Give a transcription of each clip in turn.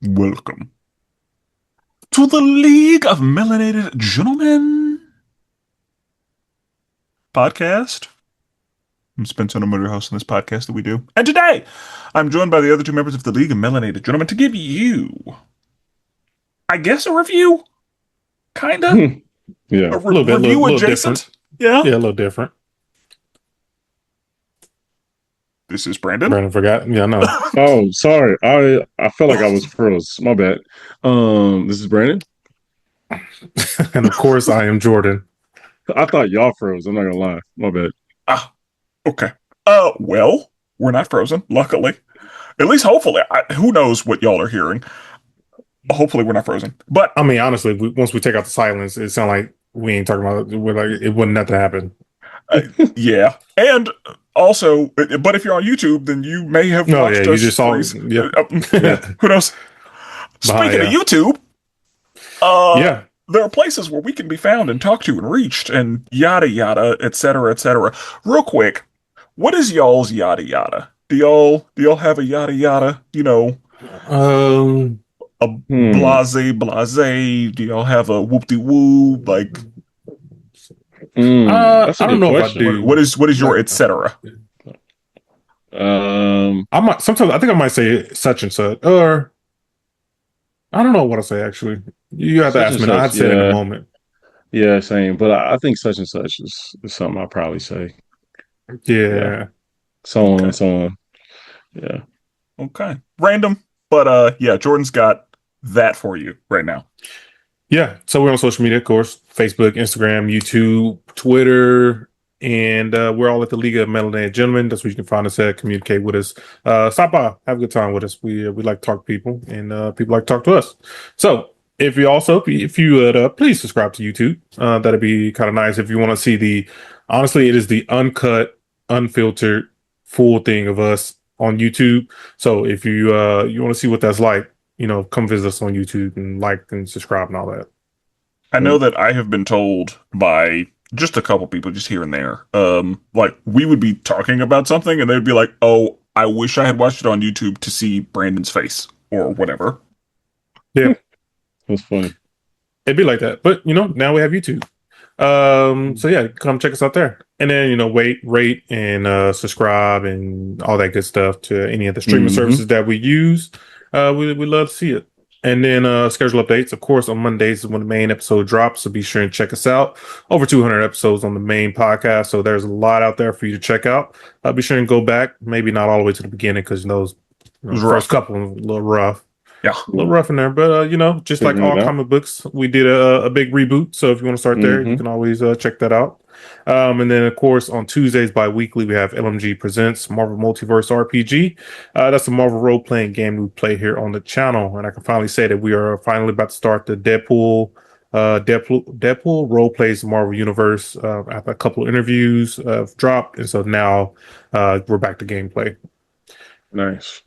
Welcome to the League of Melanated Gentlemen podcast. I'm Spenser, I'm your host on this podcast that we do. And today, I'm joined by the other two members of the League of Melanated Gentlemen to give you, I guess, a review? Kinda? Yeah, A a little bit, review little different. adjacent? Yeah? Yeah, a little different. This is Brandon. Brandon forgot. Yeah, I know. Oh, sorry. I felt like I was froze. My bad. This is Brandon. And of course, I am Jordan. I thought y'all froze. I'm not gonna lie. My bad. Ah, okay. Well, we're not frozen, luckily. At least, hopefully. Who knows what y'all are hearing? Hopefully, we're not frozen. But I mean, honestly, once we take out the silence, it sounds like we ain't talking about it. We're like, it wouldn't nothing happen. yeah, and also, but if you're on YouTube, then you may have No, watched yeah, you us. just saw. Yeah. Yeah. Who knows? Speaking of yeah. YouTube, Yeah. there are places where we can be found and talked to and reached, and yada yada, etc., etc. Real quick, what is y'all's yada yada? Do y'all have a yada yada? You know, Um. a blase. Do y'all have a whoop de woo? Like, That's a I don't good know question. if I do. what is your etc.? I might sometimes. I think I might say such and such, or I don't know what I say. Actually, you have to Such ask and me. I'd such, say in a yeah. moment. Yeah, same. But I think such and such is something I'll probably say. Yeah. So on Okay. and so on. Yeah. Okay, random, but yeah, Jordan's got that for you right now. Yeah, so we're on social media, of course, Facebook, Instagram, YouTube, Twitter, and we're all at the League of Melanated Gentlemen. That's where you can find us at, communicate with us. Stop by, have a good time with us. We like to talk to people, and people like to talk to us. So if you would please subscribe to YouTube. That'd be kind of nice if you want to see honestly, it is the uncut, unfiltered, full thing of us on YouTube. So if you want to see what that's like, come visit us on YouTube and like and subscribe and all that. I know that I have been told by just a couple people just here and there, like we would be talking about something and they'd be like, "Oh, I wish I had watched it on YouTube to see Brandon's face or whatever." Yeah, That's funny. it'd be like that. But now we have YouTube. So yeah, come check us out there. And then, rate and subscribe and all that good stuff to any of the streaming services that we use. We love to see it. And then schedule updates, of course, on Mondays is when the main episode drops. So be sure and check us out. Over 200 episodes on the main podcast. So there's a lot out there for you to check out. Be sure and go back, maybe not all the way to the beginning because those first couple were a little rough. Yeah, A little rough in there, but just like all comic books, we did a big reboot. So if you want to start there, you can always check that out. And then, of course, on Tuesdays bi-weekly, we have LMG Presents Marvel Multiverse RPG. That's a Marvel role-playing game we play here on the channel. And I can finally say that we are finally about to start the Deadpool role plays the Marvel Universe after a couple of interviews dropped. And so now we're back to gameplay. Nice.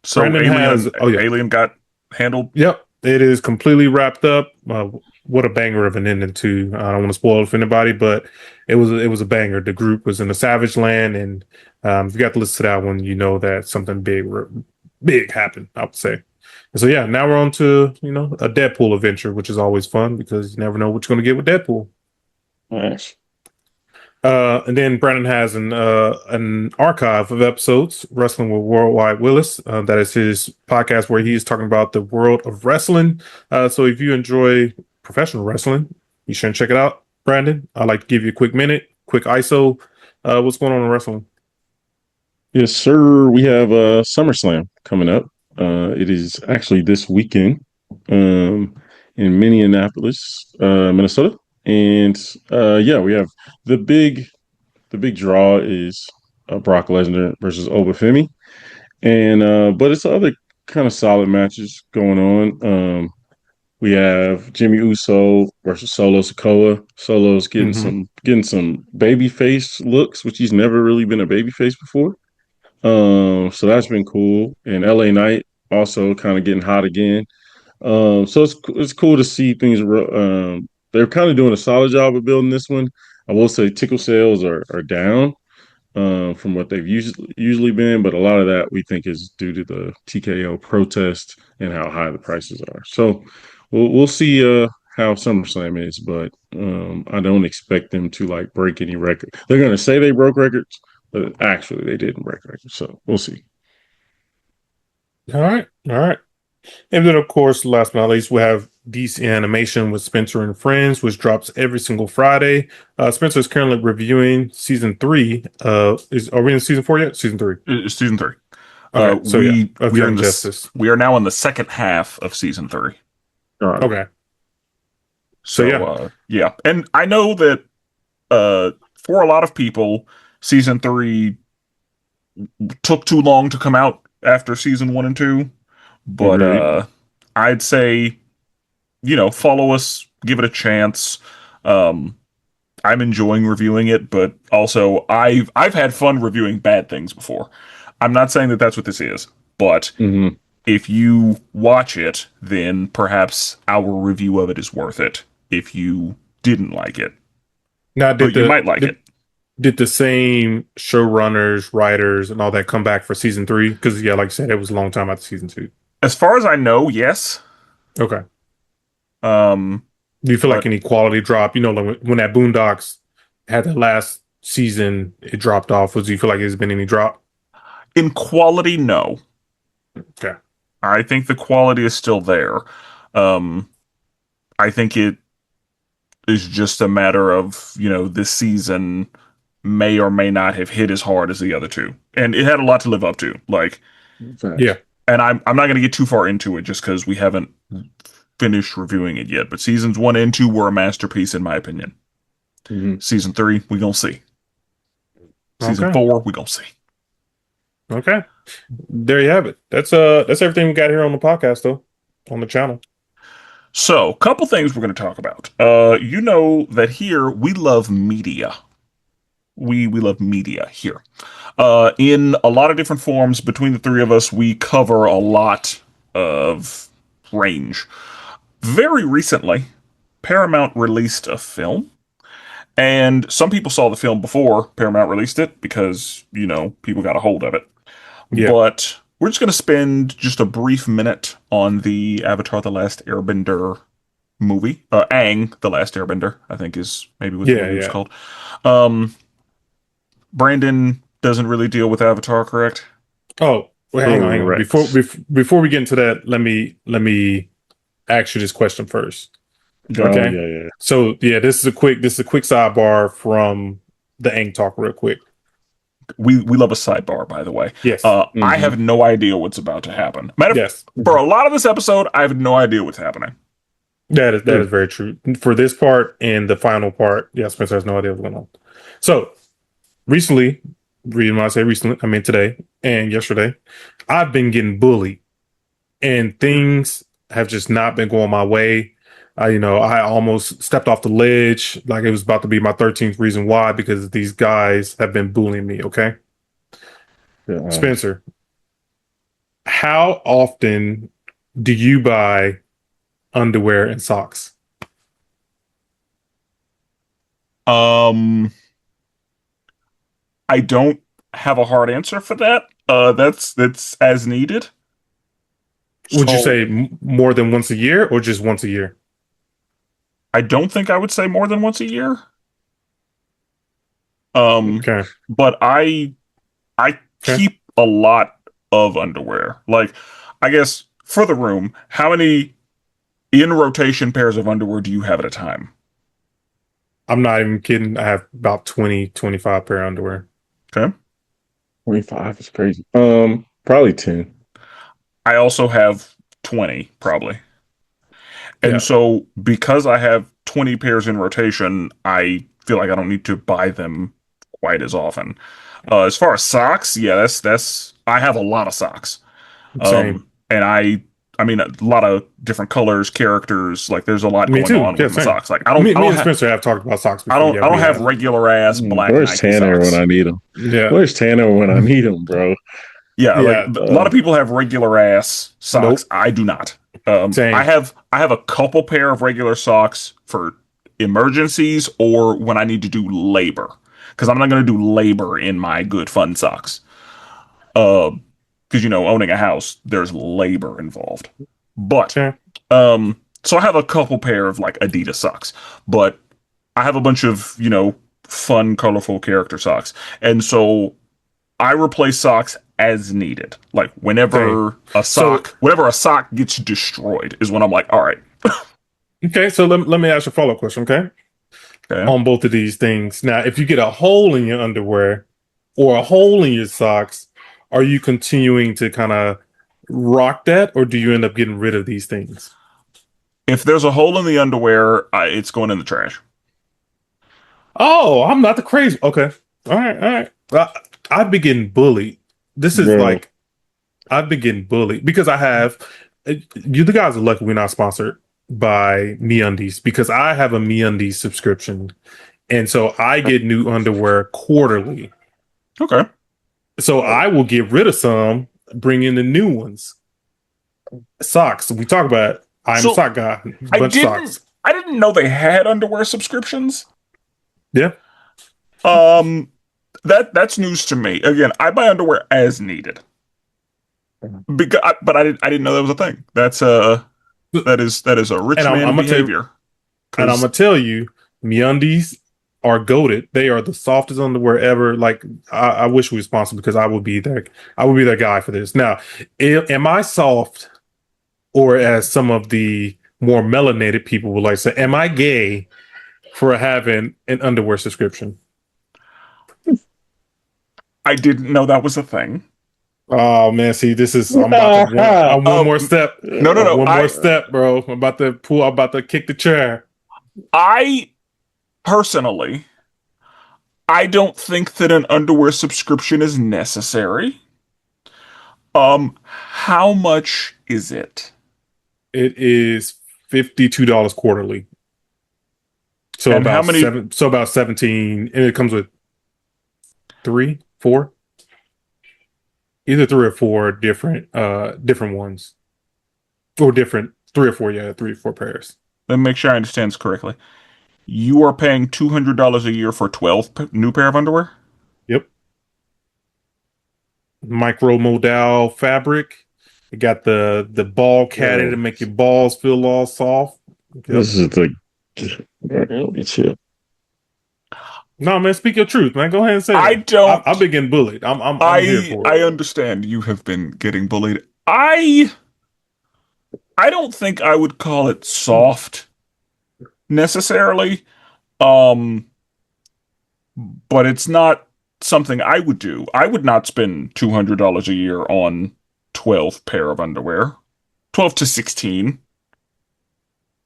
so Alien got handled. Yep, it is completely wrapped up. What a banger of an ending too. I don't want to spoil it for anybody, but it was a banger. The group was in the Savage Land, and if you got to listen to that one, you know that something big happened, I would say. And so yeah, now we're on to a Deadpool adventure, which is always fun because you never know what you're going to get with Deadpool. Nice. And then Brandon has an archive of episodes, Wrestling with Worldwide Willis. That is his podcast where he is talking about the world of wrestling. So if you enjoy professional wrestling, you should check it out. Brandon, I'd like to give you a quick minute, quick ISO. What's going on in wrestling? Yes, sir. We have SummerSlam coming up. It is actually this weekend in Minneapolis, Minnesota. And yeah, we have the big draw is Brock Lesnar versus Obafemi, and but it's other kind of solid matches going on. We have Jimmy Uso versus Solo Sikoa. Solo's getting some baby face looks, which he's never really been a baby face before. So that's been cool. And LA Knight also kind of getting hot again. So it's cool to see things. They're kind of doing a solid job of building this one. I will say tickle sales are down. from what they've usually been, but a lot of that we think is due to the TKO protest and how high the prices are. So we'll see how SummerSlam is, but I don't expect them to like break any record. They're going to say they broke records, but actually they didn't break records. So we'll see. All right. All right. And then, of course, last but not least, we have DC Animation with Spenser and Friends, which drops every single Friday. Spencer is currently reviewing season 3. Are we in season 4 yet? Season 3. It's season 3. Okay, so we are in Justice. we are now in the second half of season 3. All right. Okay. So yeah, and I know that for a lot of people, season 3 took too long to come out after season 1 and 2. But I'd say, follow us, give it a chance. I'm enjoying reviewing it, but also I've had fun reviewing bad things before. I'm not saying that that's what this is, but if you watch it, then perhaps our review of it is worth it. If you didn't like it, Now, you might like it. Did the same showrunners, writers, and all that come back for season 3? Because like I said, it was a long time after season 2. As far as I know, yes. Okay. Do you feel like any quality drop? Like when that Boondocks had the last season, it dropped off. Do you feel like there's been any drop? In quality, no. Okay. I think the quality is still there. I think it is just a matter of, this season may or may not have hit as hard as the other two. And it had a lot to live up to. Like, yeah. And I'm not going to get too far into it just because we haven't finished reviewing it yet. But seasons 1 and 2 were a masterpiece, in my opinion. Season 3, we're going to see. Season 4, we're going to see. Okay. There you have it. That's everything we got here on the podcast, though, on the channel. So, a couple things we're going to talk about. You know that here we love media. We love media here. In a lot of different forms, between the three of us, we cover a lot of range. Very recently, Paramount released a film. And some people saw the film before Paramount released it because, people got a hold of it. Yeah. But we're just going to spend just a brief minute on the Avatar The Last Airbender movie. Aang, The Last Airbender, I think is maybe what the movie was called. Brandon doesn't really deal with Avatar, correct? Oh, well, hang on. Before we get into that, let me ask you this question first. Okay. Yeah. So this is a quick sidebar from the Aang talk, real quick. We love a sidebar, by the way. Yes. I have no idea what's about to happen. For a lot of this episode, I have no idea what's happening. That is very true. For this part and the final part, Spencer has no idea what's going on. So recently, when I say recently, I mean today and yesterday, I've been getting bullied, and things have just not been going my way. I almost stepped off the ledge, like it was about to be my 13th reason why, because these guys have been bullying me. Okay, Spencer, how often do you buy underwear and socks? I don't have a hard answer for that. That's as needed. Would you say more than once a year or just once a year? I don't think I would say more than once a year. Okay. But I keep a lot of underwear. Like, I guess for the room, how many in rotation pairs of underwear do you have at a time? I'm not even kidding. I have about 20, 25 pair of underwear. Okay. 25 is crazy. Probably 10. I also have 20, probably. And so because I have 20 pairs in rotation, I feel like I don't need to buy them quite as often. As far as socks, that's I have a lot of socks. Same. And I mean a lot of different colors, characters, like there's a lot going on with the socks. Like me and Spencer have talked about socks before. I don't have regular ass black Where's Nike Tanner socks. when I need him? Yeah. Where's Tanner when I need him, bro? Yeah, a lot of people have regular ass socks. Nope. I do not. I have a couple pair of regular socks for emergencies or when I need to do labor. because I'm not going to do labor in my good fun socks. Because owning a house, there's labor involved. But Okay. so I have a couple pair of like Adidas socks, but I have a bunch of fun, colorful character socks, and so I replace socks as needed. Like Same. whenever a sock gets destroyed, is when I'm like, all right, Okay, so let me ask you a follow-up question, okay? okay. On both of these things. Now, if you get a hole in your underwear or a hole in your socks, are you continuing to kind of rock that, or do you end up getting rid of these things? If there's a hole in the underwear, it's going in the trash. Oh, I'm not the crazy. Okay. All right, all right. I've been getting bullied. This is Bro. like I've been getting bullied because I have you the guys are lucky we're not sponsored by MeUndies because I have a MeUndies subscription. And so I get new underwear quarterly. Okay. So I will get rid of some, bring in the new ones. Socks. We talk about it. I'm a So sock guy. I Bunch of didn't socks. I didn't know they had underwear subscriptions. Yeah. That's news to me. Again, I buy underwear as needed. But I didn't know that was a thing. That is a rich And man I'm gonna tell you, behavior. and I'm gonna tell you, MeUndies are goated. They are the softest underwear ever. Like I wish we were sponsored because I would be that guy for this. Now, am I soft, or as some of the more melanated people would like to say, am I gay for having an underwear subscription? I didn't know that was a thing. Oh man, see, this is I'm one more step. No. One more step, bro. I'm about to kick the chair. I personally, I don't think that an underwear subscription is necessary. How much is it? It is $52 quarterly. So And how many? about 17, and it comes with three, four, either three or four different ones. Or different three or four, yeah, three or four pairs. Let me make sure I understand this correctly. You are paying $200 a year for 12 new pair of underwear? Yep. Micro modal fabric. You got the ball caddy to make your balls feel all soft. Yep. This is like, let me chill. No, man, speak your truth, man. Go ahead and say I it. don't. I've been getting bullied. I'm here for I it. understand you have been getting bullied. I don't think I would call it soft necessarily. Um, but it's not something I would do. I would not spend $200 a year on 12 pair of underwear. 12 to 16.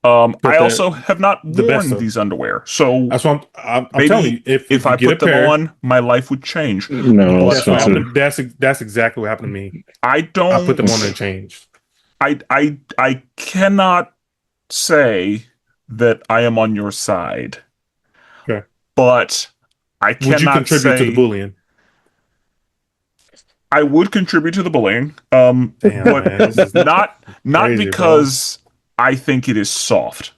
But I also have not the best worn of these underwear. So That's what I'm maybe telling you. If if you I get put a pair, them on, my life would change. No, that's what Spenser. happened. That's exactly what happened to me. I I don't put them on and changed. I cannot say that I am on your side. Okay. But I Would you cannot contribute to the say bullying? I would contribute to the bullying. Damn, But man, this is not crazy, because I think it is soft.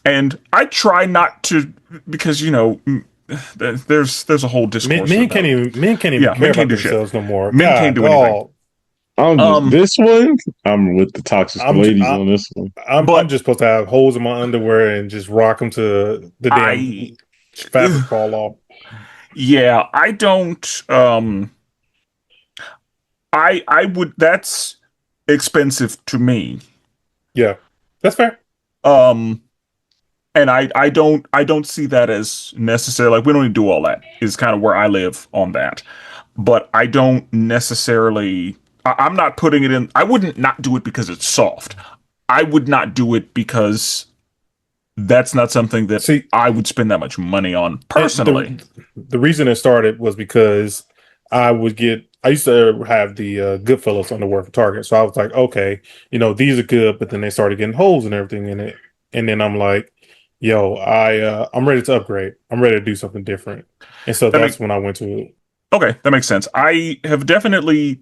And I try not to, because there's a whole discourse. Men can't even Yeah, care men can't about do shit. themselves no more. Men can't do anything. This one, I'm with the toxic I'm ladies on this one. I'm just supposed to have holes in my underwear and just rock them to the damn fabric fall off. Yeah, I don't. I would. That's expensive to me. Yeah, that's fair. And I don't see that as necessary. Like, we don't need to do all that. Is kind of where I live on that. But I don't necessarily. I'm not putting it in. I wouldn't not do it because it's soft. I would not do it because that's not something that I would spend that much money on personally. The reason it started was because I used to have the Goodfellas underwear for Target. So I was like, okay, these are good, but then they started getting holes and everything in it. And then I'm like, yo, I'm ready to upgrade. I'm ready to do something different. And so that's when I went to it. Okay, that makes sense. I have definitely,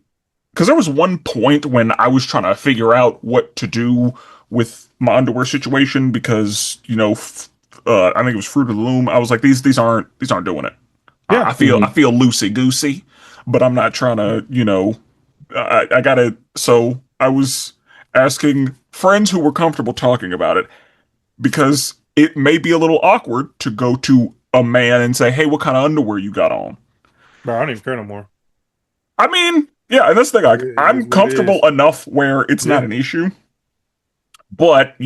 because there was one point when I was trying to figure out what to do with my underwear situation because, I think it was Fruit of the Loom. I was like, these aren't doing it. Yeah. I feel loosey goosey, but I'm not trying to, I gotta. So I was asking friends who were comfortable talking about it because it may be a little awkward to go to a man and say, "Hey, what kind of underwear you got on?" Bro, I don't even care no more. I mean, yeah, and that's the thing. Like, It I'm is what it comfortable is. enough where it's not Yeah. an issue, but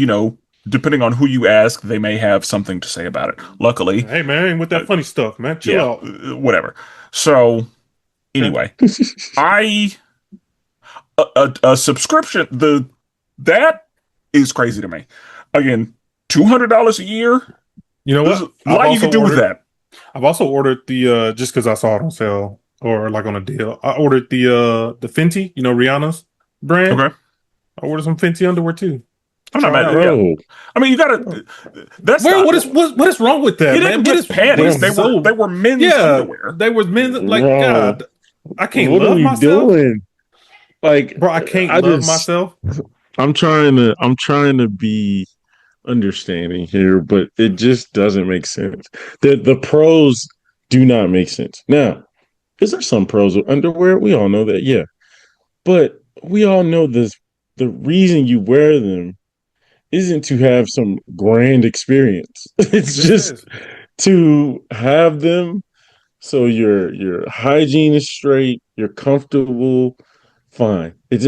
depending on who you ask, they may have something to say about it. Luckily, Hey man, ain't with that funny stuff, man. Chill yeah, out. whatever. So Okay. anyway, I a subscription that is crazy to me. Again, $200 a year. You know There's what? a lot you can do with that. I've also ordered the just because I saw it on sale or like on a deal. I ordered the Fenty, Rihanna's brand. Okay, I ordered some Fenty underwear too. I'm not Try it mad. out. Yeah, Bro, I mean, you gotta. That's Where not. what is wrong with that, He man? didn't What get is panties. They were so men's yeah? underwear. They was men like bro, God. I can't what are love we myself, doing? Like, bro. I can't I love just, myself. I'm trying to be understanding here, but it just doesn't make sense. The pros do not make sense. Now, is there some pros with underwear? We all know that, yeah. But we all know this. The reason you wear them isn't to have some grand experience. It's This just is to have them so your hygiene is straight, you're comfortable, fine. It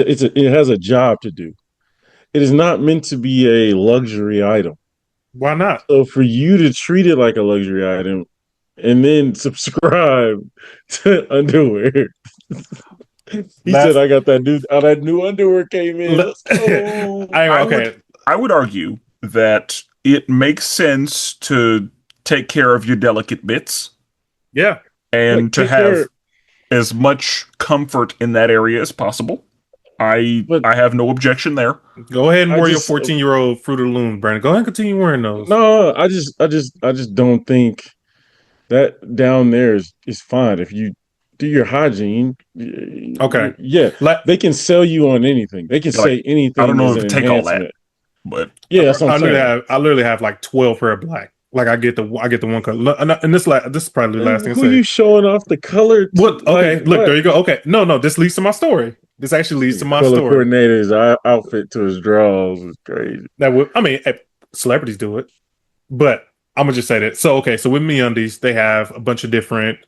has a job to do. It is not meant to be a luxury item. why not? So for you to treat it like a luxury item and then subscribe to underwear. He said, Last, "I got that new underwear came in. Let's go." I would okay, I would argue that it makes sense to take care of your delicate bits yeah. Like and to take care, have as much comfort in that area as possible. but I have no objection there. Go ahead and I wear your just 14-year-old Fruit of the Loom, Brandon. Go ahead and continue wearing those. no, I just don't think that down there is fine. If you do your hygiene, Okay. yeah, Like they can sell you on anything. They can Yeah, like say I don't anything know as if an it take all that, enhancement. but Yeah, that's what I'm saying. I literally have like 12 pair of black. Like I get the one color. And this is probably the last thing I Who say. you showing off the color to? What? Like Okay, look, there what? you go. Okay, no, this leads to my story. This actually leads to my Color story. coordinator's outfit to his drawers is crazy. That would, I mean, celebrities do it, but I'm gonna just say that. So okay, so with MeUndies, they have a bunch of different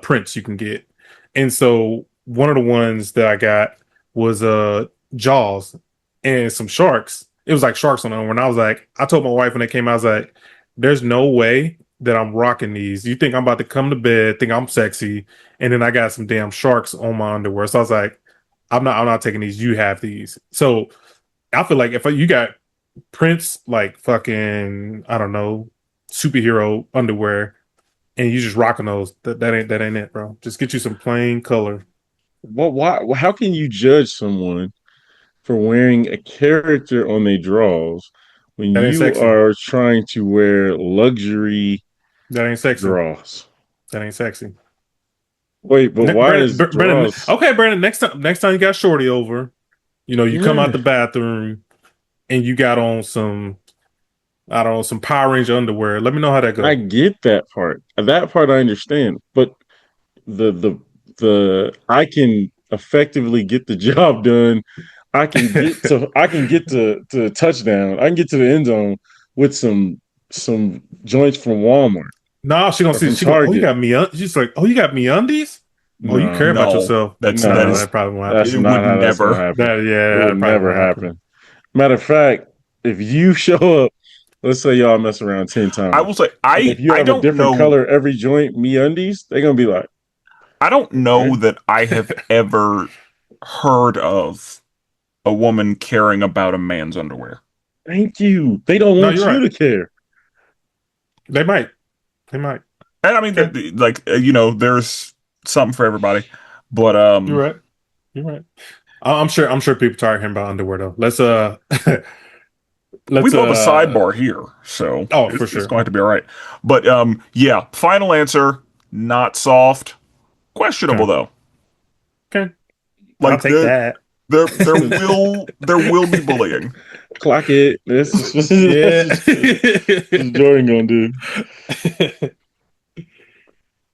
prints you can get, and so one of the ones that I got was Jaws and some sharks. It was like sharks on them. When I was like, I told my wife when they came out, I was like, "There's no way that I'm rocking these. You think I'm about to come to bed, think I'm sexy, and then I got some damn sharks on my underwear." So I was like, I'm not taking these. You have these." So I feel like if you got prints like fucking I don't know superhero underwear and you just rocking those, that ain't it, bro. Just get you some plain color. What? Why? How can you judge someone for wearing a character on their drawers when That ain't you sexy. are trying to wear luxury That ain't sexy. draws? That ain't sexy. Wait, but why is Brandon. draws? Okay, Brandon. Next time you got Shorty over, you come out Yeah, the bathroom and you got on some I don't know some Power Ranger underwear. Let me know how that I go. get that part. That part I understand, but the I can effectively get the job done. I can get to touchdown. I can get to the end zone with some joints from Walmart Nah, she gonna or see. from She go. Oh, you Target. got me. She's like, oh, you got me undies. Oh, you care No, about no, yourself. that No, no, is that probably won't that's happen. it not would how that's gonna never. happen. Yeah, It would that probably never won't happen. happen. Matter of fact, if you show up, let's say y'all mess around 10 I times, will say and if you I have a don't different know. color every joint, me undies, they're gonna be like, I don't know okay, that I have ever heard of a woman caring about a man's underwear. thank you. They don't No, want you're you right. to care. They might. They might. And I mean, Okay, like there's something for everybody. But you're right. You're right. I'm sure. I'm sure people tired of hearing about underwear though. Let's we let's built a sidebar here, so oh for it's sure. going to be all right. But yeah, final answer, not soft. Questionable Okay. though. Okay. I'll Like take that. there will be bullying. Clock it. Yeah. This is Jordan gonna do.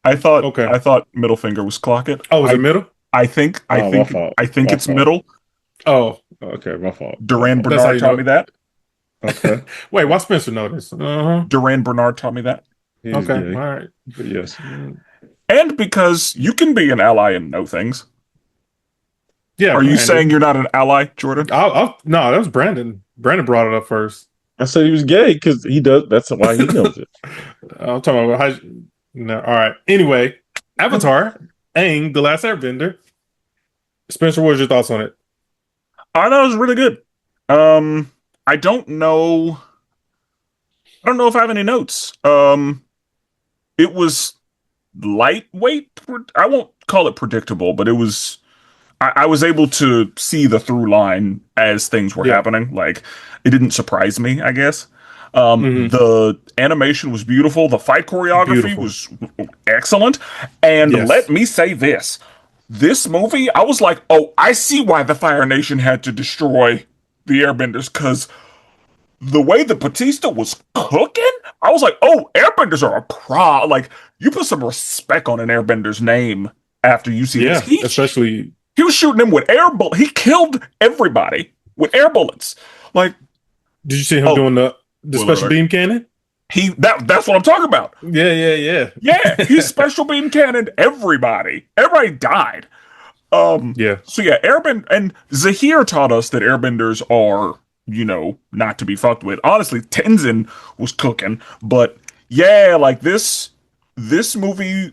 Okay. I thought middle finger was clock it. Oh, was it middle? My fault. I think My it's fault. middle. Oh, Okay, my fault. My Duran fault. that's how Bernard you taught know. me that. Okay. Wait, why Spencer know this? Uh-huh. Duran Bernard taught me that. He's Okay, all gay. right. But yes. And because you can be an ally and know things. Yeah, Are you saying Brandon. you're not an ally, Jordan? No, that was Brandon. Brandon brought it up first. I said he was gay because he does. That's why he knows it. I'm talking about how. No, all right. Anyway, Avatar, Aang, the Last Airbender. Spencer, what was your thoughts on it? I thought it was really good. I don't know. I don't know if I have any notes. It was lightweight. I won't call it predictable, but it was. I was able to see the through line as things were Yeah. happening. Like it didn't surprise me, I guess. Mhm. The animation was beautiful. The fight choreography Beautiful. was excellent. And Yes. let me say this. This movie, I was like, oh, I see why the Fire Nation had to destroy the Airbenders, because the way that Batista was cooking, I was like, oh, Airbenders are a pro. Like, you put some respect on an Airbender's name after you see this. Yeah, especially. He was shooting him with air bullets. He killed everybody with air bullets. Like, Did you see him oh, doing the spoiler special alert. beam cannon? That's what I'm talking about. Yeah. Yeah, he special beam cannoned everybody. Everybody died. Yeah. So yeah, Airbend and Zahir taught us that Airbenders are, not to be fucked with. Honestly, Tenzin was cooking, but yeah, like this movie,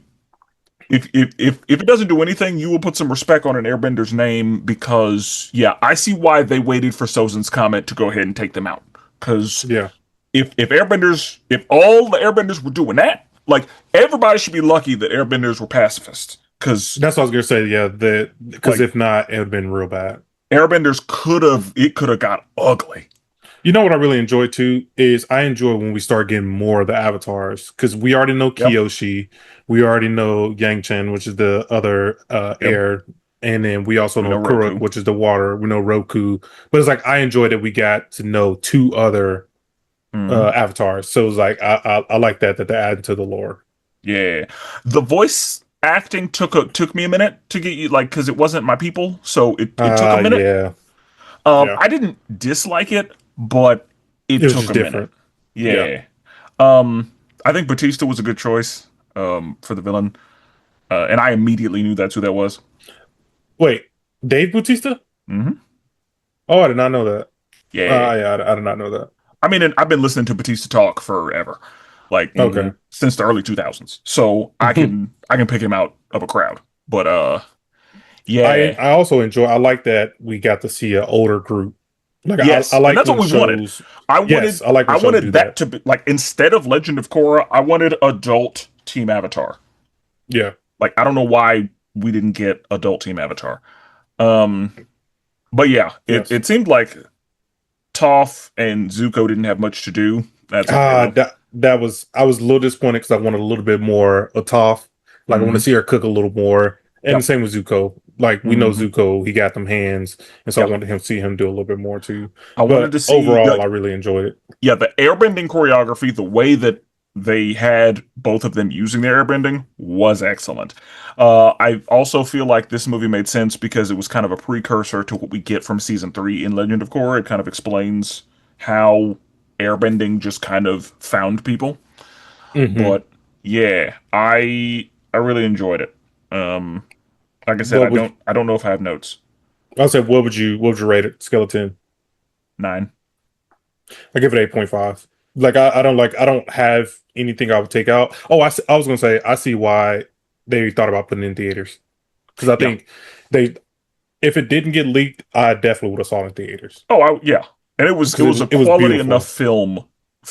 if it doesn't do anything, you will put some respect on an Airbender's name, because yeah, I see why they waited for Sozin's comment to go ahead and take them out. Because Yeah. if all the Airbenders were doing that, like everybody should be lucky that Airbenders were pacifists. Because That's what I was gonna say. Yeah, because like if not, it would have been real bad. Airbenders could have got ugly. You know what I really enjoy too is I enjoy when we start getting more of the avatars because we already know Yep. Kyoshi, we already know Yang Chen, which is the other Yep. air, and then we also We know know Kuruk, Roku. which is the water. We know Roku, but it's like I enjoy that we got to know two other avatars. So it's like I like that they're adding to the lore. Yeah, the voice acting took me a minute to get you, like, because it wasn't my people, so it took a minute. Yeah. I didn't dislike it, but It it was took just a minute. different. Yeah. I think Batista was a good choice for the villain, and I immediately knew that's who that was. Wait, Dave Bautista? hmm Oh, I did not know that. Yeah, Yeah, I did not know that. I mean, and I've been listening to Batista talk forever, like Okay. since the early 2000s, so I can pick him out of a crowd. But I yeah, I also enjoy. I like that we got to see an older group. Like I yes, and like that's what when we wanted. shows. I Yes, wanted I like when I shows do wanted that that. to be like, instead of Legend of Korra, I wanted adult Team Avatar. Yeah, Like, I don't know why we didn't get adult Team Avatar. Um, but yeah, yes. it seemed like Toph and Zuko didn't have much to do. That's okay though. That was I was a little disappointed because I wanted a little bit more of Toph. Like I want to hmm see her cook a little more. And the Yep. same with Zuko. Like we know hmm Zuko, he got them hands, and so I Yep. wanted him see him do a little bit more too. I wanted But to see, overall, I like, really enjoyed it. yeah, the airbending choreography, the way that they had both of them using their airbending was excellent. I also feel like this movie made sense because it was kind of a precursor to what we get from season 3 in Legend of Korra. It kind of explains how airbending just kind of found people. Hmm. But yeah, I really enjoyed it. Like I said, What would I don't know if I have notes. I said? What would you rate it? Skeleton. 9. I give it 8.5. Like I don't have anything I would take out. Oh, I was gonna say I see why they thought about putting it in theaters because I Yeah. think they if it didn't get leaked, I definitely would have saw it in theaters Oh, yeah. And it was a it was quality enough beautiful. film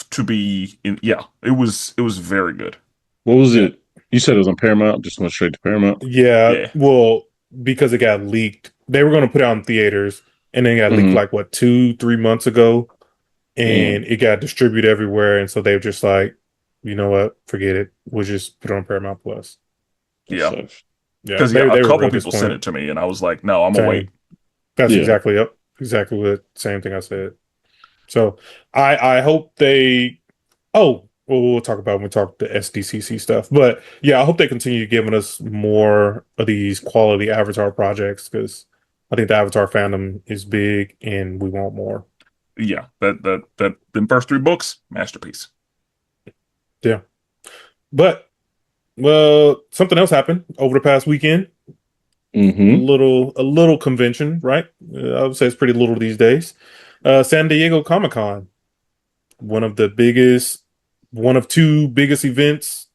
to be in. Yeah, it was very good. What was Yeah, it? You said it was on Paramount. Just went straight to Paramount. yeah. Yeah. Well, because it got leaked, they were gonna put it out in theaters, and then it got leaked Hmm. like what 2-3 months ago, and Damn. it got distributed everywhere, and so they were just like, you know what, forget it. We'll just put it on Paramount Plus. That Yeah. sucks. Yeah, Because yeah, a they were couple real people sent disappointed. it to me, and I was like, no, I'm gonna wait. Same. That's Yeah. exactly exactly the same thing I said. So I hope they. Oh, we'll talk about when we talk the SDCC stuff. But yeah, I hope they continue giving us more of these quality Avatar projects because I think the Avatar fandom is big and we want more. Yeah, that them first three books, masterpiece. Yeah. But well, something else happened over the past weekend. Mm-hmm. A little convention, right? I would say it's pretty little these days. San Diego Comic Con, one of the biggest, one of two biggest events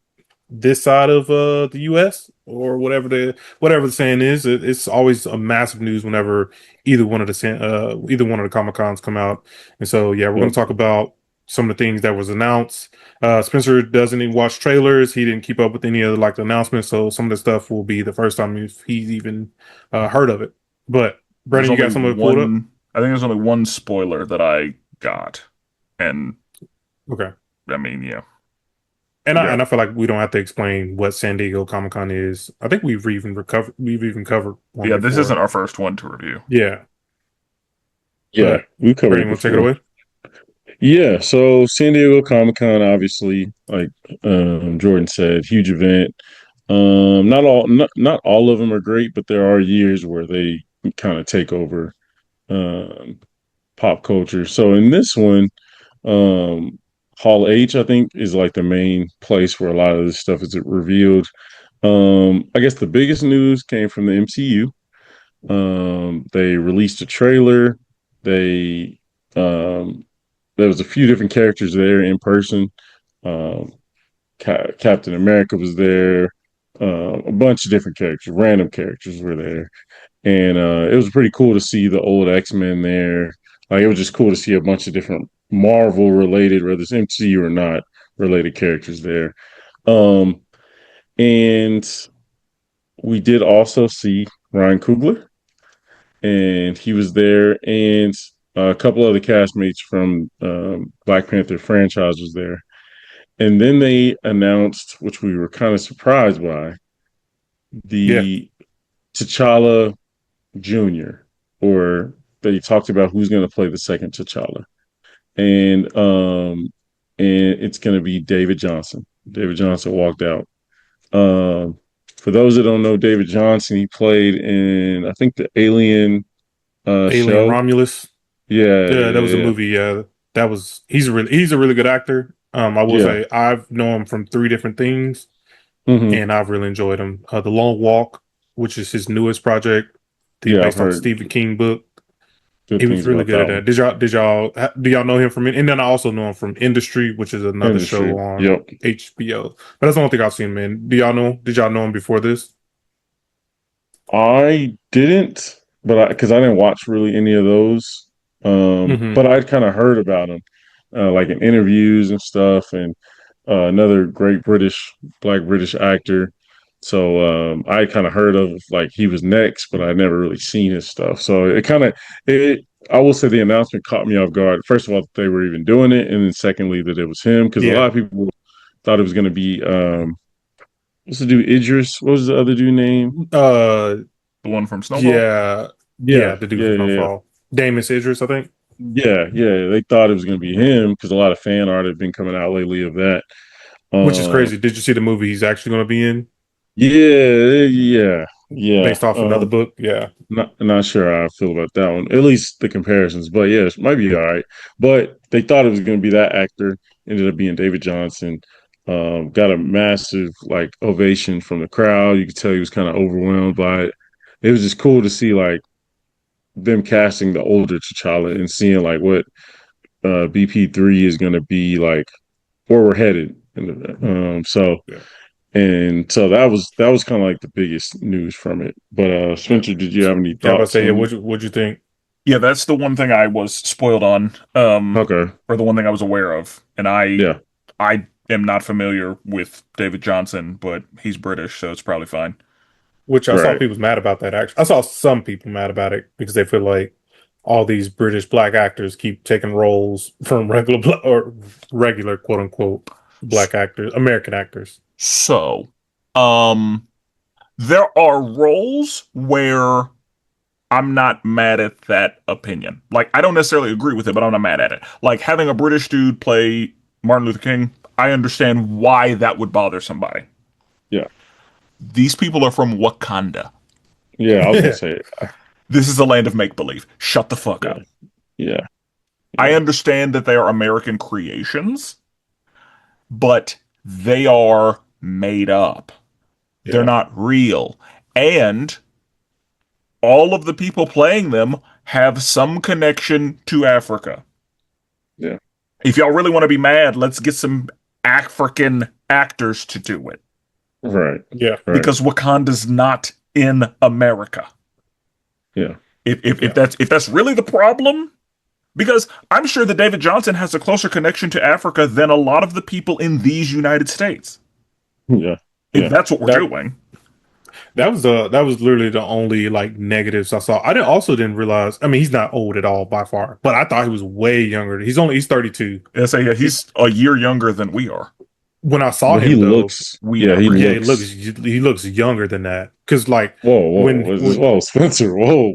this side of the U.S. or whatever the saying is. It's always a massive news whenever either one of the Comic Cons come out. And so yeah, we're going Yep. to talk about some of the things that was announced. Spencer doesn't even watch trailers. He didn't keep up with any of like the announcements, so some of the stuff will be the first time he's even heard of it. But There's Brandon, you only got something pulled up? one. I think there's only one spoiler that I got, and Okay. I mean, yeah, And yeah, I feel like we don't have to explain what San Diego Comic Con is. I think we've even covered one yeah. This before. isn't our first one to review. Yeah, Yeah, but we covered Brandon, it want to take it before. away? Yeah, so San Diego Comic Con, obviously, like Jordan said, huge event. Not all of them are great, but there are years where they kind of take over um, pop culture. So in this one, um, Hall H, I think, is like the main place where a lot of this stuff is revealed. I guess the biggest news came from the MCU. They released a trailer. They um, there was a few different characters there in person. Um, Captain America was there. A bunch of different characters, random characters were there, and it was pretty cool to see the old X-Men there. Like it was just cool to see a bunch of different Marvel related, whether it's MCU or not, related characters there. Um, and we did also see Ryan Coogler, and he was there, and a couple other castmates from Black Panther franchise was there. And then they announced, which we were kind of surprised by, Yeah, the T'Challa Jr. or they talked about who's going to play the second T'Challa, and it's going to be David Johnson. David Johnson walked out. Um, for those that don't know, David Johnson, he played in I think the Alien Alien show. Romulus. Yeah, Yeah, that was a yeah, movie. Yeah, that was he's a really good actor. I will yeah. say I've known him from three different things, Hmm. and I've really enjoyed him. The Long Walk, which is his newest project, Yeah, I've based off the heard Stephen King book. good He was things really about good at that that. one. Do y'all know him from it? And then I also know him from Industry, which is another show Industry. on Yep. HBO. But that's the only thing I've seen him in. Did y'all know him before this? I didn't, but because I didn't watch really any of those. Hmm. But I'd kind of heard about him, like in interviews and stuff, and another great Black British actor. So I kind of heard of like he was next, but I never really seen his stuff. So it. I will say the announcement caught me off guard. First of all, that they were even doing it, and then secondly that it was him because a lot Yeah. of people thought it was going to be what's the dude Idris? What was the other dude name? Uh The one from Snowfall. yeah. Yeah, Yeah, the dude yeah, from yeah, yeah. Snowfall. Damus Idris, I think. Yeah. They thought it was going to be him because a lot of fan art had been coming out lately of that. Which is Uh, crazy. Did you see the movie he's actually gonna be in? yeah. Based off another book? Yeah. Not sure how I feel about that one. At least the comparisons, but yes, might be all right. But they thought it was going to be that actor. Ended up being David Johnson. Got a massive like ovation from the crowd. You could tell he was kind of overwhelmed by it. It was just cool to see like them casting the older T'Challa and seeing like what BP3 is going to be like, where we're headed. Yeah. So that was kind of like the biggest news from it. But Yeah. Spencer, did you have any Yeah, I about to thoughts say, yeah, on? what'd you think? Yeah, that's the one thing I was spoiled on, Okay, or the one thing I was aware of, and yeah, I am not familiar with David Johnson, but he's British, so it's probably fine. Which I saw right. people mad about that actually. I saw some people mad about it because they feel like all these British black actors keep taking roles from or regular quote unquote black actors, American actors. So, um, there are roles where I'm not mad at that opinion. Like, I don't necessarily agree with it, but I'm not mad at it. Like having a British dude play Martin Luther King, I understand why that would bother somebody. Yeah. These people are from Wakanda. Yeah, I was gonna say, This is a land of make believe. Shut the fuck yeah, up. yeah, I yeah, understand that they are American creations, but they are made up. They're yeah, not real. And all of the people playing them have some connection to Africa. yeah. If y'all really want to be mad, let's get some African actors to do it. Right, Yeah. right. Because Wakanda's not in America. Yeah, If Yeah. that's really the problem, because I'm sure that David Johnson has a closer connection to Africa than a lot of the people in these United States. yeah, If yeah. that's what we're That doing. that was literally the only like negatives I saw. I didn't realize. I mean, he's not old at all by far, but I thought he was way younger. He's 32. I say, yeah, he's a year younger than we are. When I saw Well, he him though, looks. We Yeah, are he great. yeah, looks. he looks younger than that. Because like Whoa, whoa, when, what is this? when Whoa, Spencer, whoa,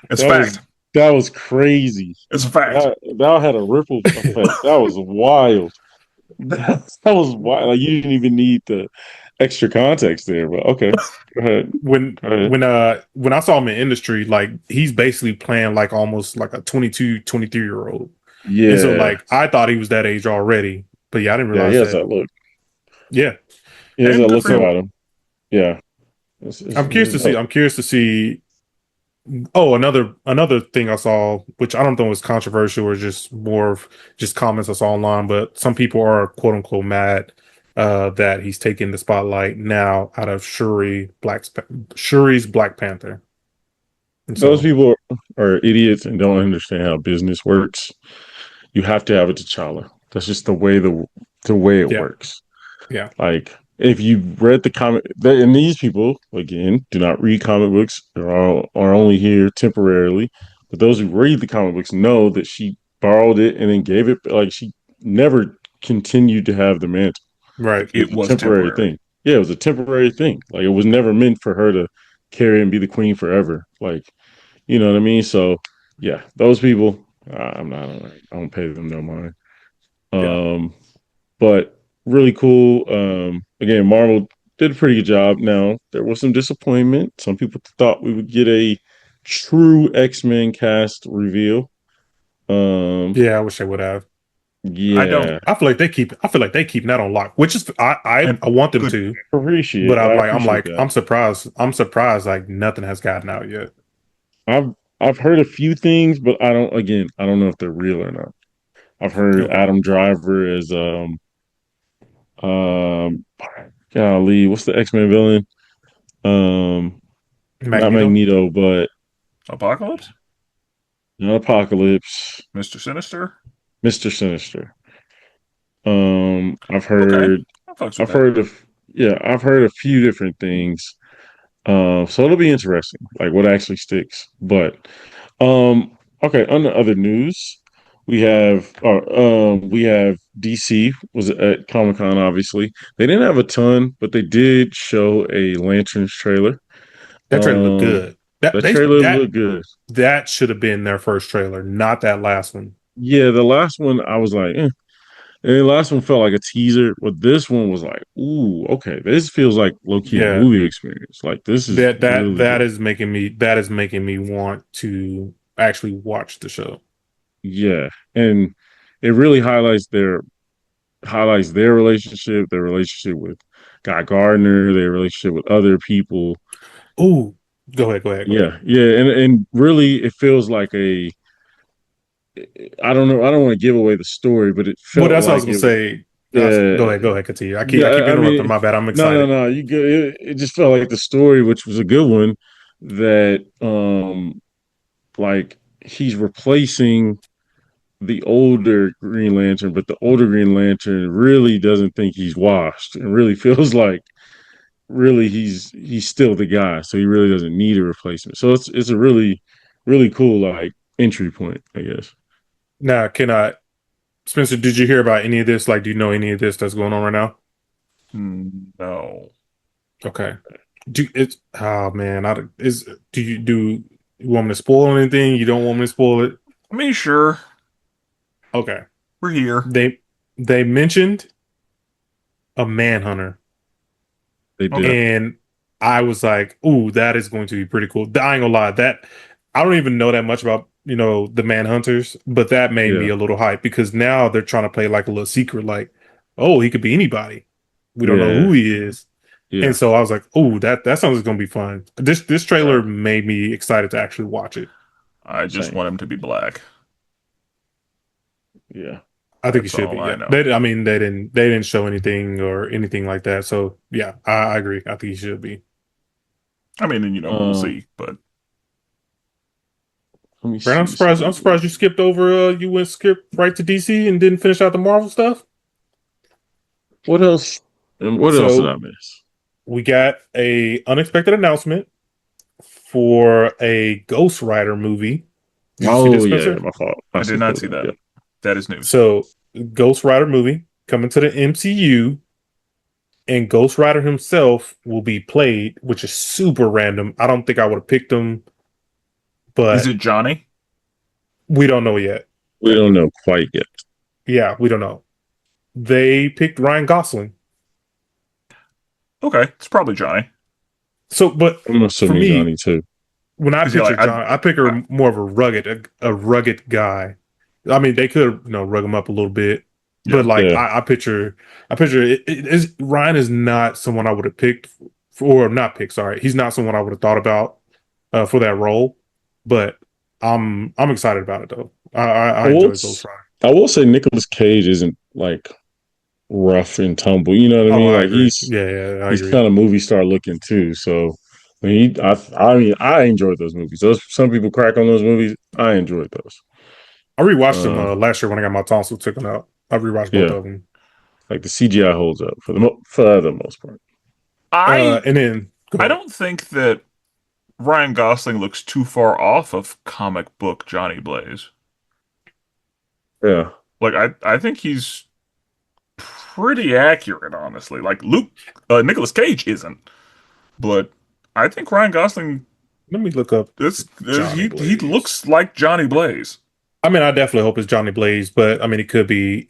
It's a that was fact. that was crazy. It's a fact. That had a ripple effect. That was wild. That was wild. Like you didn't even need the extra context there, but okay. Go ahead. when Go ahead. when I saw him in industry, like he's basically playing like almost like a 22, 23-year old. And so Yeah, like I thought he was that age already. But yeah, I didn't yeah, he realize has that. that look. Yeah. He has And that good look for him. So about him. Yeah. I'm curious to see. Dope. I'm curious to see. Oh, another thing I saw, which I don't know was controversial or just more of just comments I saw online, but some people are quote unquote mad that he's taking the spotlight now out of Shuri's Black Panther. And Those so people are idiots and don't understand how business works. You have to have a T'Challa. That's just the way it yeah, works. yeah, Like if you read the comic, and these people again do not read comic books. Are only here temporarily. But those who read the comic books know that she borrowed it and then gave it. Like she never continued to have the mantle. right. It was It a was temporary temporary. thing. Yeah, it was a temporary thing. Like it was never meant for her to carry and be the queen forever. Like you know what I mean? So yeah, those people, I'm not. I don't pay them no mind. Yeah, Um, but really cool. Again, Marvel did a pretty good job. Now there was some disappointment. Some people thought we would get a true X-Men cast reveal. Um, yeah. I wish they would have. I don't. yeah, I feel like they keep that on lock, which is And I want them good. to, but I appreciate that. I'm surprised like nothing has gotten out yet. I've I've heard a few things, but I don't. Again, I don't know if they're real or not. I've heard Okay, Adam Driver as um golly, what's the X-Men villain? Not Magneto. Magneto, but Apocalypse? not Apocalypse, Mr. Sinister? Mr. Sinister. I've Okay. heard I fucks with I've that. heard of yeah, I've heard a few different things. So it'll be interesting, like what actually sticks. But okay, on the other news, we have DC was at Comic Con. Obviously, they didn't have a ton, but they did show a Lanterns trailer. That trailer looked Um, good. That that they trailer looked good. that should have been their first trailer, not that last one. Yeah, the last one I was like, eh. And the last one felt like a teaser, but this one was like, ooh, okay, this feels like low key a Yeah, movie experience. Like this is really that good. is making me want to actually watch the show. Yeah, and it really highlights their relationship with Guy Gardner, their relationship with other people. Ooh, go ahead. Yeah, yeah, and really, it feels like a. I don't know. I don't want to give away the story, but it Well, felt that's what I was like gonna it was. say. Yeah, Go ahead, continue. I keep yeah. I interrupting. mean, My bad. I'm no, no, excited. no. You good? It just felt like the story, which was a good one, that like he's replacing the older Green Lantern, but the older Green Lantern really doesn't think he's washed and really feels like really he's still the guy, so he really doesn't need a replacement. So it's a really cool like entry point, I guess. Now, can I, Spencer? Did you hear about any of this? Like, do you know any of this that's going on right now? No. Okay. Do it's oh man, I is do you want me to spoil anything? You don't want me to spoil it? I mean, sure. Okay. We're here. They mentioned a Manhunter. They did. Okay. And I was like, "Ooh, that is going to be pretty cool." I ain't gonna lie, that I don't even know that much about the Manhunters, but that made me Yeah. a little hype because now they're trying to play like a little secret, like, "Oh, he could be anybody. We don't know Yeah. who he is." And Yeah. so I was like, "Oh, that sounds like gonna be fun." This trailer Uh, made me excited to actually watch it. I just Same. want him to be black. Yeah. I think it That's should all be. I Yeah, know. I mean, they didn't show anything or anything like that. So yeah, I agree. I think he should be. I mean, and, we'll Um. see. But Let me Brandon, I'm see. surprised. I'm surprised you skipped over. You went skip right to DC and didn't finish out the Marvel stuff. What else? And what else did I So miss? we got a unexpected announcement for a Ghost Rider movie. Did you see Oh this, yeah, Spencer? my fault. I I did see not that. see that. Yeah. That is news. So Ghost Rider movie coming to the MCU, and Ghost Rider himself will be played, which is super random. I don't think I would have picked him, Is but it Johnny? we don't know yet. We don't know quite yet. Yeah, we don't know. They picked Ryan Gosling. Okay, it's probably Johnny. So, but I'm for assuming me, Johnny too. when I Because yeah, picture like John, I picture more of a rugged guy. I mean, they could rug him up a little bit, but yeah. like Yeah. I picture Ryan is not someone I would have picked or not picked. Sorry, he's not someone I would have thought about for that role. But I'm excited about it though. I I will. enjoy Ghost Rider. I will say Nicolas Cage isn't like rough and tumble. You know what I Oh, mean? I Like agree. Yeah, I he's agree. kind of movie star looking too. So I mean, I mean, I enjoyed those movies. Those some people crack on those movies. I enjoyed those. I rewatched them Uh, last year when I got my tonsil taken out. I rewatched both yeah, of them. like the CGI holds up for the most part. I And then go I ahead. don't think that Ryan Gosling looks too far off of comic book Johnny Blaze. Yeah, Like I think he's pretty accurate, honestly. Like Nicolas Cage isn't, but I think Ryan Gosling Let me look up this Johnny he Blaze. looks like Johnny Blaze. I mean, I definitely hope it's Johnny Blaze, but I mean, it could be.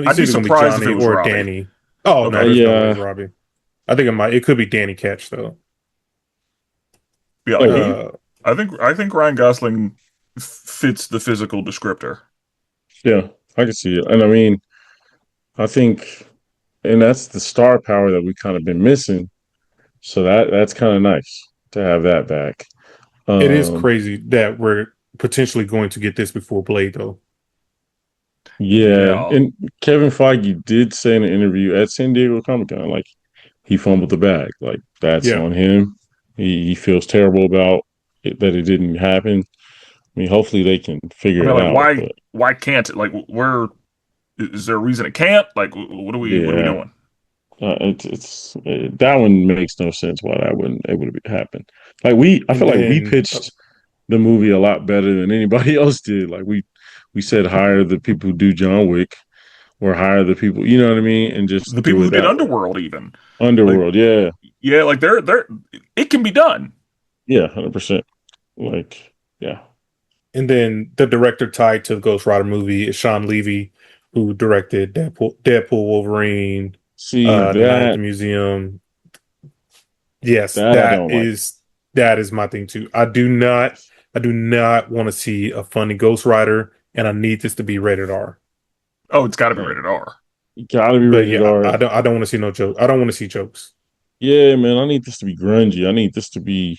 I'd It's be either going to be surprised if it Johnny was or Robbie. Danny. Oh no, Okay, there's no way it's yeah. Robbie. I think it might. It could be Danny Ketch though. yeah, like Oh, Uh, I think Ryan Gosling fits the physical descriptor. yeah. I can see it, and I mean, I think, and that's the star power that we kind of been missing. So that's kind of nice to have that back. it is Um, crazy that we're potentially going to get this before Blade though. yeah, Yeah, and Kevin Feige did say in an interview at San Diego Comic Con, like he fumbled the bag. Like that's Yeah, on him. He feels terrible about it, that it didn't happen. I mean, hopefully they can I figure mean, it like out. But why can't it? Like where is there a reason it can't? Like what are we yeah, doing? that one makes no sense why that wouldn't able to happen. Like I and feel like we then pitched the movie a lot better than anybody else did. Like we said hire the people who do John Wick or hire the people, you know what I mean, and just The people do who it did that way. Underworld, even like Underworld, yeah, yeah, like they're it can be done. yeah, 100%. Like, yeah, the director tied to the Ghost Rider movie is Sean Levy, who directed Deadpool, Wolverine, see Night at the Museum. Yes, that I don't like. that is my thing too. I do not want to see a funny Ghost Rider, and I need this to be rated R. Oh, it's got to be Like, rated R. you gotta be But rated yeah, R. I don't want to see no joke. I don't want to see jokes. Yeah, man, I need this to be grungy. I need this to be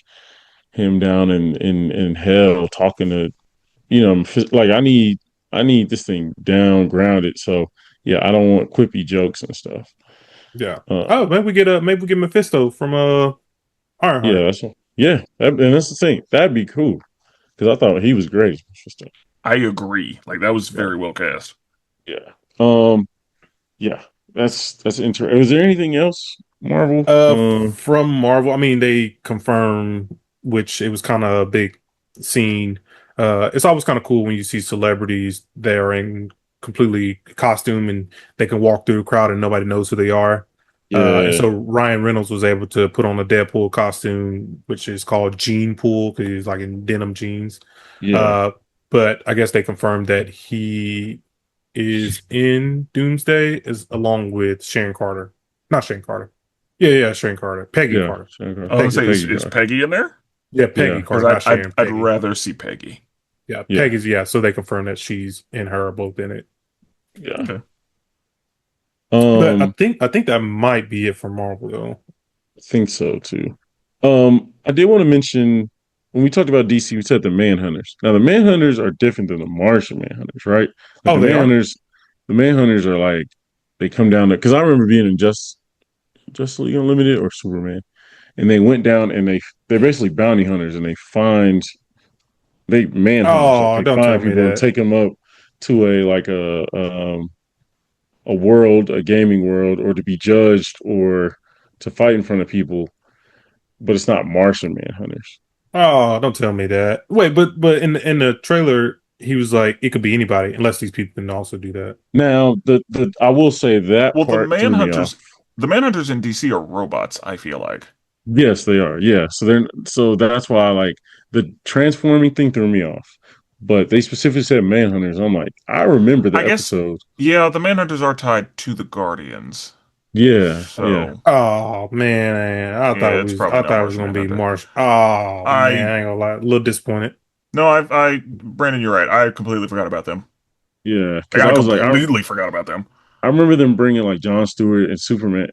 him down in hell talking to like I need this thing down grounded. So yeah, I don't want quippy jokes and stuff. Yeah. Uh, Oh, maybe we get Mephisto from yeah, Ironheart. and that's the thing. That'd be cool because I thought he was great. Interesting. I agree. Like that was Like, very well cast. yeah, yeah, that's interesting. Was there anything else, Marvel? From Marvel, I mean, they confirm, which it was kind of a big scene. It's always kind of cool when you see celebrities that are in completely costume and they can walk through the crowd and nobody knows who they are. And Yeah, so Ryan Reynolds was able to put on a Deadpool costume, which is called Jean Pool because he's like in denim jeans. yeah, Uh, but I guess they confirmed that he is in Doomsday as along with Sharon Carter. Not Shane Carter. Yeah, Shane Carter. Peggy Yeah, Carter. Shane Carter. I was Peggy. gonna say, Peggy is Carter. Peggy in there? Yeah, Yeah, Peggy Because Carter, not Shane. I'd Peggy. rather see Peggy. Yeah, yeah, Peggy's. Yeah, so they confirm that she's and her are both in it. yeah. Okay. But Um, I think that might be it for Marvel though. I think so too. I did want to mention when we talked about DC, we said the Manhunters. Now the Manhunters are different than the Martian Manhunters, right? Like Oh, they are. The Manhunters are like they come down to because I remember being in Just League Unlimited or Superman, and they went down and they're basically bounty hunters and they manhunters like Oh, they don't tell find me people and that. take them up to a world, a gaming world, or to be judged or to fight in front of people. But it's not Martian manhunters. Oh, don't tell me that. Wait, but in the trailer, he was like, it could be anybody, unless these people can also do that. Now, the I will say that Well, part threw me off. The Manhunters in DC are robots. I feel like. Yes, they are. Yeah, so that's why like the transforming thing threw me off. But they specifically said manhunters. I'm like, I remember the I guess. episode. Yeah, the Manhunters are tied to the Guardians. Yeah, yeah. So Oh man, yeah, it's probably I not thought it was Martian gonna be Manhunter. Marsh. Oh man, I I ain't gonna lie, a little disappointed. no, Brandon, you're right. I completely forgot about them. Yeah, Like, because I I was like, completely forgot about them. I remember them bringing like John Stewart and Superman,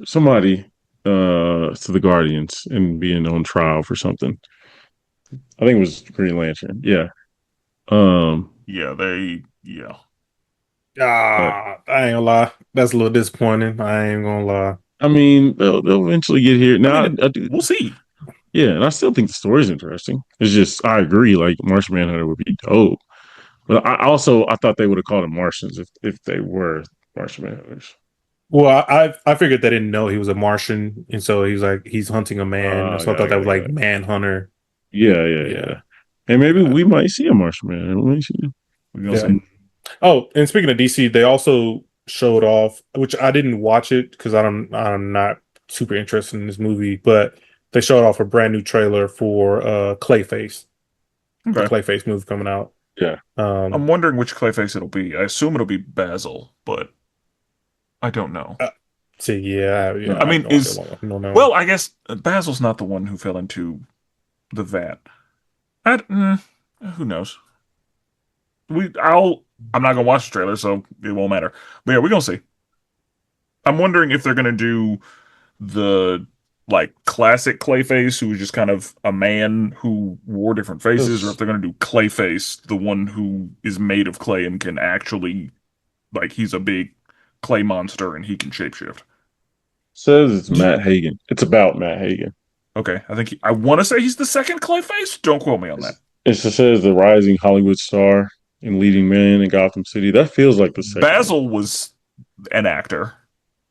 somebody, to the Guardians and being on trial for something. I think it was Green Lantern. Yeah. Um, Yeah. but I ain't gonna lie, that's a little disappointing. I ain't gonna lie. I mean, they'll eventually get here. I Now, mean, I do, we'll see. yeah, and I still think the story's interesting. It's just I agree, like Martian Manhunter would be dope, but I thought they would have called them Martians if they were Martian Manhunters. Well, I figured they didn't know he was a Martian, and so he's like he's hunting a man. So I thought that was like Yeah. Manhunter. Yeah. Yeah, And maybe yeah, we might see a Martian Man. We might see. We're gonna yeah. see. Oh, and speaking of DC, they also showed off, which I didn't watch it because I'm not super interested in this movie, but they showed off a brand new trailer for Clayface, the Okay. Clayface movie coming out. Yeah. I'm Um, wondering which Clayface it'll be. I assume it'll be Basil, but I don't know. uh, see, yeah, I I have mean, no idea. No, no. well, I guess Basil's not the one who fell into the vat. Who knows? I'm not gonna watch the trailer, so it won't matter. But yeah, we're gonna see. I'm wondering if they're gonna do the like classic Clayface, who was just kind of a man who wore different faces, or if This they're gonna do Clayface, the one who is made of clay and can actually like he's a big clay monster and he can shapeshift. says it's Matt Hagen. It's about Matt Hagen. Okay, I want to say he's the second Clayface. Don't quote me on that. It just says the rising Hollywood star and leading man in Gotham City. That feels like the second one. Basil was an actor.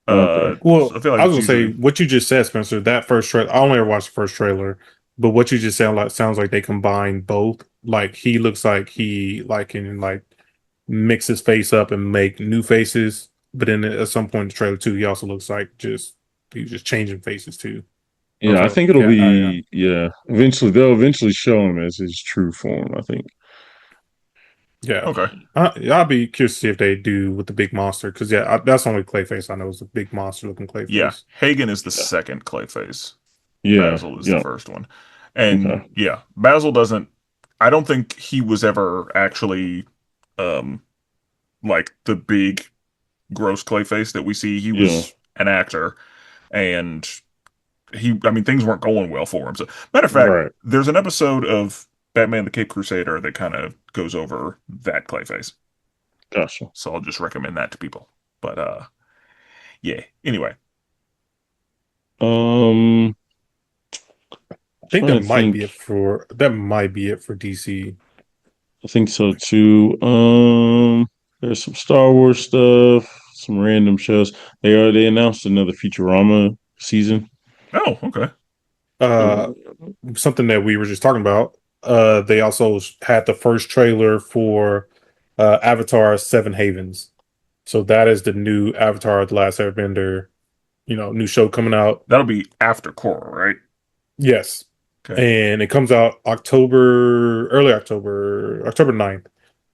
Okay. So I Well, feel like I was it's gonna say usually what you just said, Spencer. That first trailer, I only ever watched the first trailer, but what you just said like sounds like they combine both. Like he looks like he like can like mix his face up and make new faces, but then at some point in the trailer too, he also looks like just he's just changing faces too. Yeah, I So think it'll yeah. be yeah. Eventually they'll eventually show him as his true form, I think. Yeah, okay. yeah, I'll be curious to see if they do with the big monster because that's the only Clayface I know is a big monster looking Yeah, Clayface. Hagen is the Yeah. second Clayface. Yeah. Basil is the Yeah. first one. And Okay. yeah, Basil doesn't I don't think he was ever actually um like the big gross Clayface that we see. He Yeah. was an actor and I mean things weren't going well for him. So matter of fact, Right. there's an episode of Batman the Cape Crusader that kind of goes over that Clayface. Gotcha. So I'll just recommend that to people. But yeah. Anyway, Um I think trying to think. that might be it for DC. I think so too. There's some Star Wars stuff, some random shows. They announced another Futurama season. oh, okay. Uh, Something that we were just talking about. They also had the first trailer for Avatar Seven Havens. So that is the new Avatar: The Last Airbender, new show coming out. That'll be after Korra, right? Yes. Okay. And it comes out early October 9th.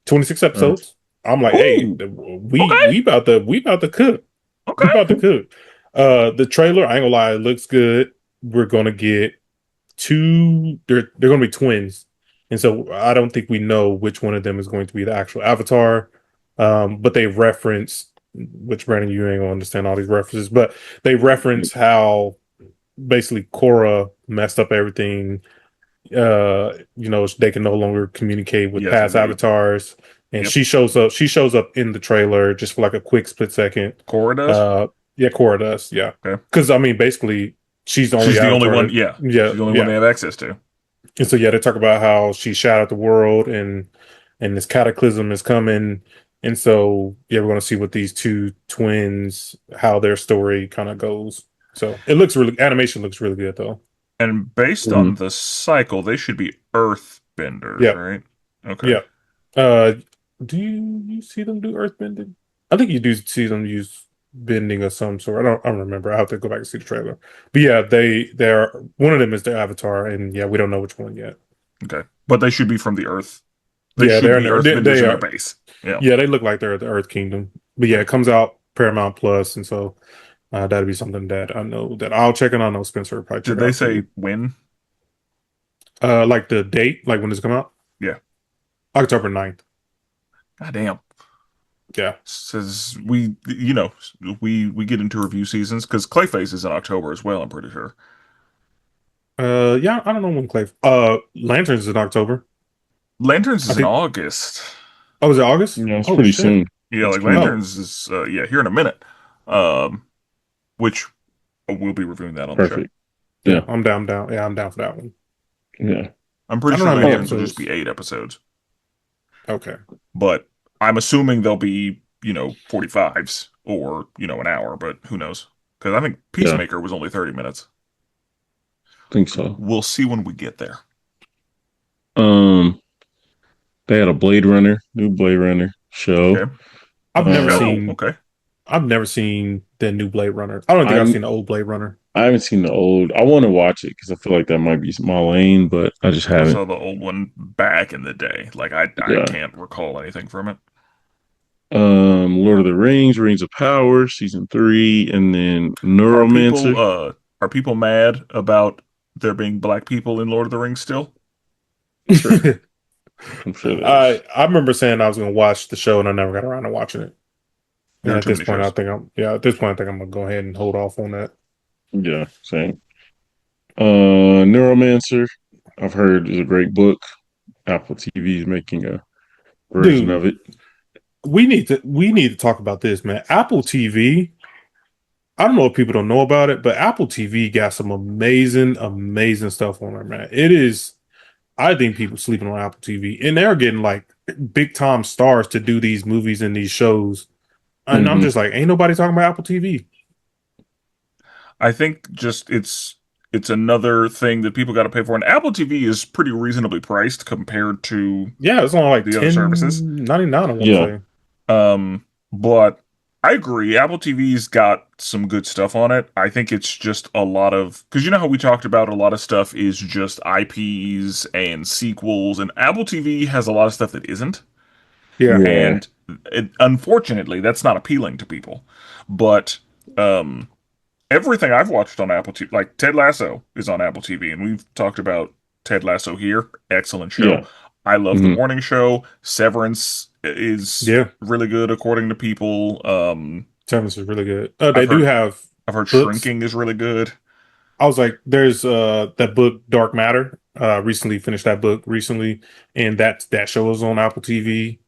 26 Nice. episodes. I'm like, hey, Ooh, we okay. we about to cook. We Okay. about to cook. The trailer, I ain't gonna lie, it looks good. We're gonna get two. They're gonna be twins, and so I don't think we know which one of them is going to be the actual Avatar. But they reference, which Brandon, you ain't gonna understand all these references, but they reference how basically Korra messed up everything. They can no longer communicate with Yes, past indeed. avatars, and Yep. she shows up. She shows up in the trailer just for like a quick split second. Korra does. Uh, yeah, Korra does. Yeah, Okay. because I mean, basically, she's the only She's the only avatar. one. Yeah, Yeah, she's the only one they yeah. have access to. And so yeah, they talk about how she shot at the world and this cataclysm is coming. And so yeah, we're gonna see what these two twins, how their story kind of goes. So it looks really animation looks really good though. And based Mhm. on the cycle, they should be Earth benders, Yeah, right? Okay. yeah. Uh do you see them do earth bending? I think you do see them use bending of some sort. I don't remember. I have to go back and see the trailer. But yeah, they're one of them is their avatar, and yeah, we don't know which one yet. Okay. But they should be from the Earth. They Yeah, should they're be Earthbenders they in their are. base. Yeah. Yeah, they look like they're the Earth Kingdom. But yeah, Okay. it comes out Paramount Plus, and so that'd be something that I know that I'll check, and I know Spencer will probably check Did it they out say too. when? Like the date, like when it's come out, Yeah. October 9th. God damn. Yeah. Says we get into review seasons because Clayface is in October as well. I'm pretty sure. Yeah, I don't know when Clay. Lanterns in October. Lanterns I is in think. August. Oh, is it August? Yeah, it's Oh pretty shit. soon. Yeah, It's like coming up. Oh, Lanterns is here in a minute. Um, which we'll be reviewing that on the show. Perfect. yeah. Yeah, I'm down. Down. Yeah, I'm down for that one. yeah. I'm I pretty don't sure know how many Lanterns will just episodes. be 8 episodes, Okay. but I'm assuming they'll be 45s or an hour, but who knows? Because I think Yeah, Peacemaker was only 30 minutes. think so. We'll see when we get there. Um, they had a new Blade Runner show. Okay. I've A never show. seen. Okay. I've never seen the new Blade Runner. I don't think I've I'm seen the old Blade Runner. I haven't seen the old. I want to watch it because I feel like that might be my lane, but I just I haven't. saw the old one back in the day. Like I Yeah. can't recall anything from it. Lord of the Rings, Rings of Power, season 3, and then Are people Neuromancer. uh are people mad about there being black people in Lord of the Rings still? I'm sure. I'm sure there is. I remember saying I was going to watch the show and I never got around to watching it. There And are at too this many point, shows. at this point, I think I'm gonna go ahead and hold off on that. Yeah, same. Neuromancer. I've heard is a great book. Apple TV is making a version Dude, of it. we need to talk about this, man. Apple TV. I don't know if people don't know about it, but Apple TV got some amazing, amazing stuff on there, man. It is. I think people sleeping on Apple TV, and they're getting like big time stars to do these movies and these shows. And I'm Hmm. just like, ain't nobody talking about Apple TV. I think just it's another thing that people got to pay for. And Apple TV is pretty reasonably priced compared to Yeah, it's only like the other services. 10.99. I want to Yeah, say. But I agree. Apple TV's got some good stuff on it. I think it's just a lot of because you know how we talked about a lot of stuff is just IPs and sequels, and Apple TV has a lot of stuff that isn't. Yeah, yeah, And unfortunately, that's not appealing to people. But um, everything I've watched on Apple TV, like Ted Lasso, is on Apple TV, and we've talked about Ted Lasso here. Excellent show. yeah. I love the Hmm. morning show. Severance is yeah. really good according to people. Terminus is really good. They I've do heard have I've heard books. Shrinking is really good. I was like, there's that book Dark Matter. Recently finished that book recently, and that show is on Apple TV.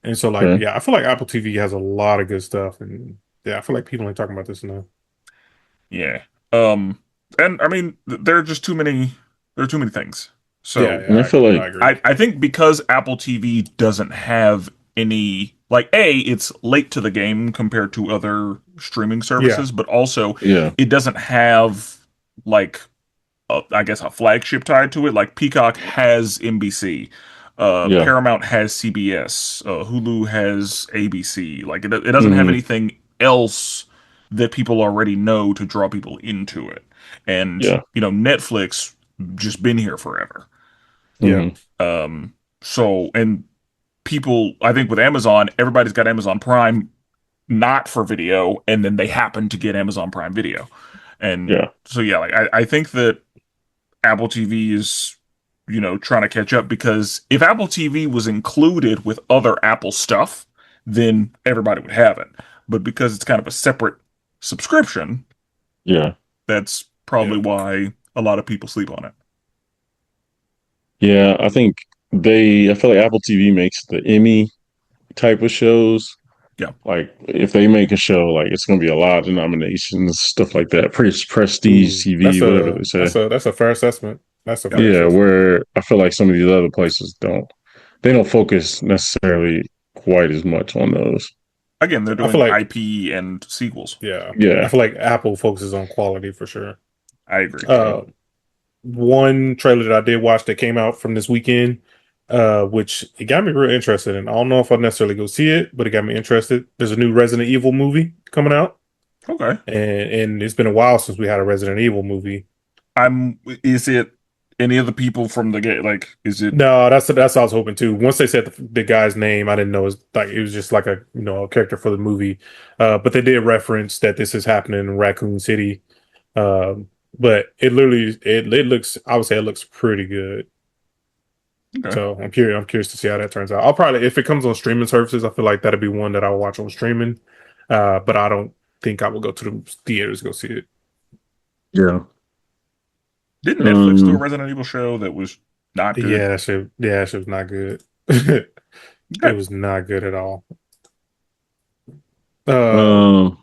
And so like, Okay. yeah, I feel like Apple TV has a lot of good stuff, and yeah, I feel like people ain't talking about this enough. Yeah. Um, and I mean, there are just too many. There are too many things. Yeah, So And I feel I like agree. I think because Apple TV doesn't have any like it's late to the game compared to other streaming Yeah, services, but also yeah, it doesn't have like I guess a flagship tied to it. Like Peacock has NBC, yeah. Paramount has CBS, Hulu has ABC. Like it doesn't have Hmm. anything else that people already know to draw people into it. And Yeah. Netflix just been here forever. yeah, Hmm. So and people, I think with Amazon, everybody's got Amazon Prime. not for video, and then they happen to get Amazon Prime Video. And Yeah. so yeah, like I think that Apple TV is, trying to catch up, because if Apple TV was included with other Apple stuff, then everybody would have it. But because it's kind of a separate subscription, Yeah. that's Yeah. probably why a lot of people sleep on it. Yeah. I feel like Apple TV makes the Emmy type of shows. Yeah. Like if they make a show, like it's going to be a lot of nominations, stuff like that. Prestige Ooh, TV, whatever they say. that's a fair assessment. That's a fair Yeah, assessment. where I feel like some of these other places they don't focus necessarily quite as much on those. Again, they're I feel doing like IP and sequels. yeah, I Yeah. feel like Apple focuses on quality for sure. I agree. Uh, one trailer that I did watch that came out from this weekend, which it got me real interested in. I don't know if I'll necessarily go see it, but it got me interested. There's a new Resident Evil movie coming out, Okay. and it's been a while since we had a Resident Evil movie. Is it any of the people from the game? Like, is it No, that's what I was hoping too. Once they said the guy's name, I didn't know it was just like a character for the movie. But they did reference that this is happening in Raccoon City. But it looks, I would say it looks pretty good. okay? So I'm curious to see how that turns out. I'll probably, if it comes on streaming services, I feel like that'd be one that I'll watch on streaming. But I don't think I will go to the theaters to go see it. Yeah. Didn't Netflix do a Resident Evil show that was not good? That shit was not good. It Okay. was not good at all. Um,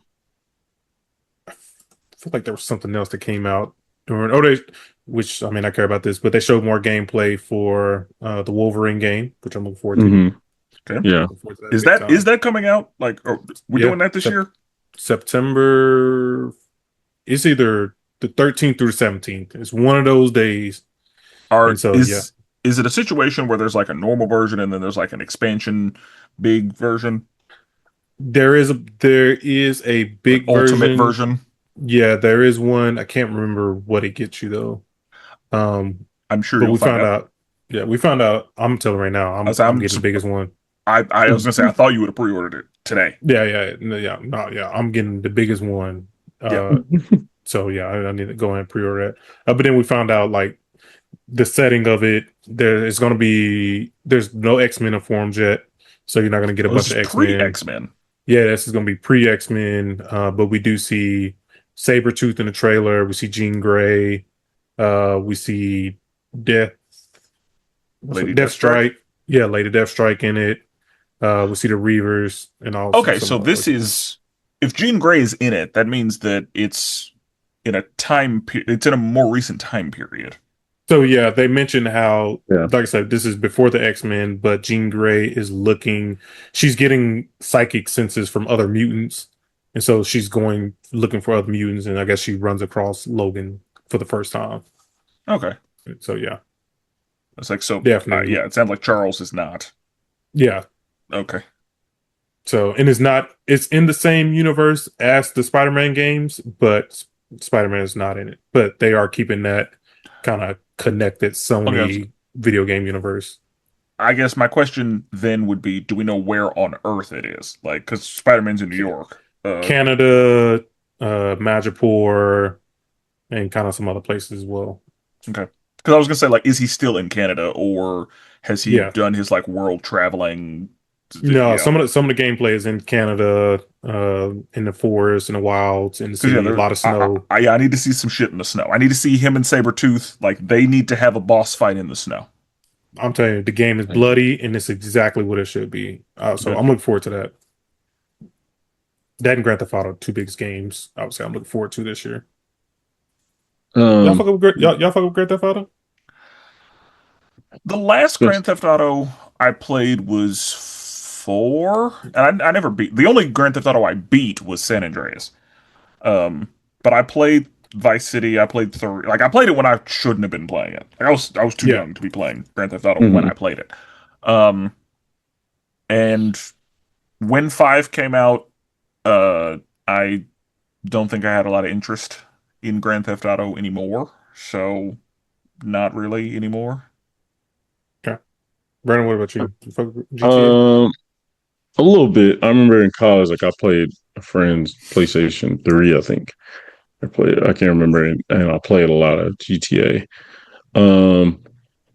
I feel like there was something else that came out during. Which I mean, I care about this, but they showed more gameplay for the Wolverine game, which I'm looking forward to. mhm. Okay. Yeah. Looking forward to Is big that time. is that coming out? Like, we're Yeah, doing that this year? September. It's either the 13th through the 17th. It's one of those days, and Are so yeah, is it a situation where there's like a normal version and then there's like an expansion big version, there is a like big ultimate version. version? Yeah, there is one. I can't remember what it gets you though. I'm sure But you'll we find found out. out. Yeah, we found out. I'm telling you right now. As I'm getting the biggest one. I was gonna say I thought you would have pre-ordered it today. I'm getting the biggest one. Yeah. So yeah, I need to go ahead and pre-order that. But then we found out like the setting of it. There's no X-Men informed yet, so you're not gonna get a Oh, this bunch is of pre X-Men. X-Men. Yeah, this is gonna be pre X-Men. But we do see Sabretooth in the trailer. We see Jean Grey. We see Death. Lady Deathstrike. Deathstrike. Yeah, Lady Deathstrike in it. We see the Reavers and all. Okay, some so this is, if Jean Grey is in it, that means that it's it's in a more recent time period. So yeah, they mentioned how, Yeah. like I said, this is before the X-Men, but Jean Grey is she's getting psychic senses from other mutants, and so she's going looking for other mutants, and I guess she runs across Logan for the first time. Okay, So yeah, it's like so. definitely, Yeah, it sounds like Charles is not. yeah. Okay, So and it's in the same universe as the Spider-Man games, but Spider-Man is not in it. But they are keeping that kind of connected Sony video game universe. I guess my question then would be: do we know where on Earth it is? Like, because Spider-Man's in New York. Canada, Madripoor, and kind of some other places as well. Okay, because I was gonna say, like, is he still in Canada, or has he Yeah. done his like world traveling? No, Yeah. some of the gameplay is in Canada, in the forest, in the wilds, in the city, a lot of snow. I need to see some shit in the snow. I need to see him and Sabretooth. Like, they need to have a boss fight in the snow. I'm telling you, the game is bloody, and it's exactly what it should be. So Good. I'm looking forward to that. That and Grand Theft Auto, two biggest games. I would say I'm looking forward to this year. Y'all fuck with Grand Theft Auto? The last Yes. Grand Theft Auto I played was 4, and I never beat. The only Grand Theft Auto I beat was San Andreas. But I played Vice City. I played 3. Like, I played it when I shouldn't have been playing it. Like, I was too Yeah. young to be playing Grand Theft Auto when I played it. And when 5 came out, I don't think I had a lot of interest in Grand Theft Auto anymore. So, not really anymore. Okay. Brandon, what about you? You fuck with GTA? A little bit. I remember in college, like I played a friend's PlayStation 3, I think. I can't remember, and I played a lot of GTA. Um,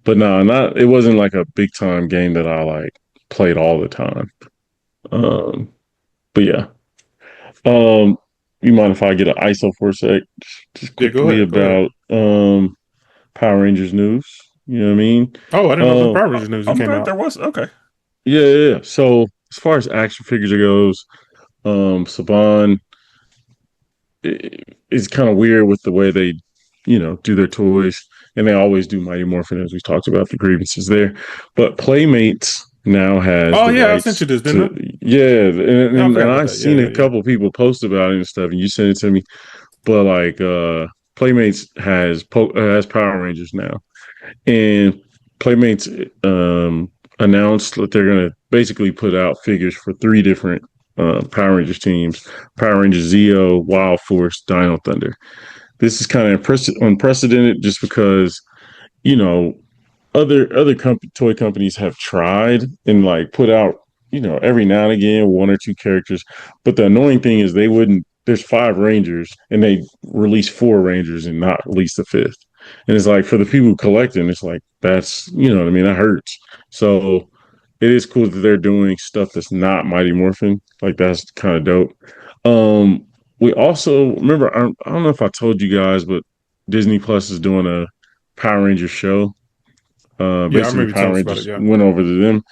but no, not it wasn't like a big time game that I like played all the time. Um, but yeah. Um, you mind if I get an ISO for a sec? Just Yeah, go quickly ahead. Go ahead. about Power Rangers news. You know what I mean? Oh, I didn't know the Um, Power Rangers news that I'm came glad there out. was. Okay. yeah, yeah, yeah. So as far as action figures goes, Saban is kind of weird with the way they, do their toys, and they always do Mighty Morphin, as we talked about the grievances there. But Playmates now has Oh the yeah, I sent you rights this, didn't to, I? yeah, Yeah, I and forgot about I've that. Yeah, seen yeah, a yeah. couple people post about it and stuff, and you sent it to me. But like, Playmates has Power Rangers now, and Playmates announced that they're going to basically put out figures for three different Power Rangers teams: Power Rangers Zeo, Wild Force, Dino Thunder. This is kind of unprecedented, just because you know toy companies have tried and like put out every now and again one or two characters, but the annoying thing is they wouldn't. There's five Rangers and they release four Rangers and not release the fifth. And it's like for the people collecting, it's like that's what I mean. That hurts. So it is cool that they're doing stuff that's not Mighty Morphin. Like that's kind of dope. We also remember. I don't know if I told you guys, but Disney Plus is doing a Power Rangers show. Yeah, I Basically, remember you told Power us about it. Rangers Yeah. went over to them.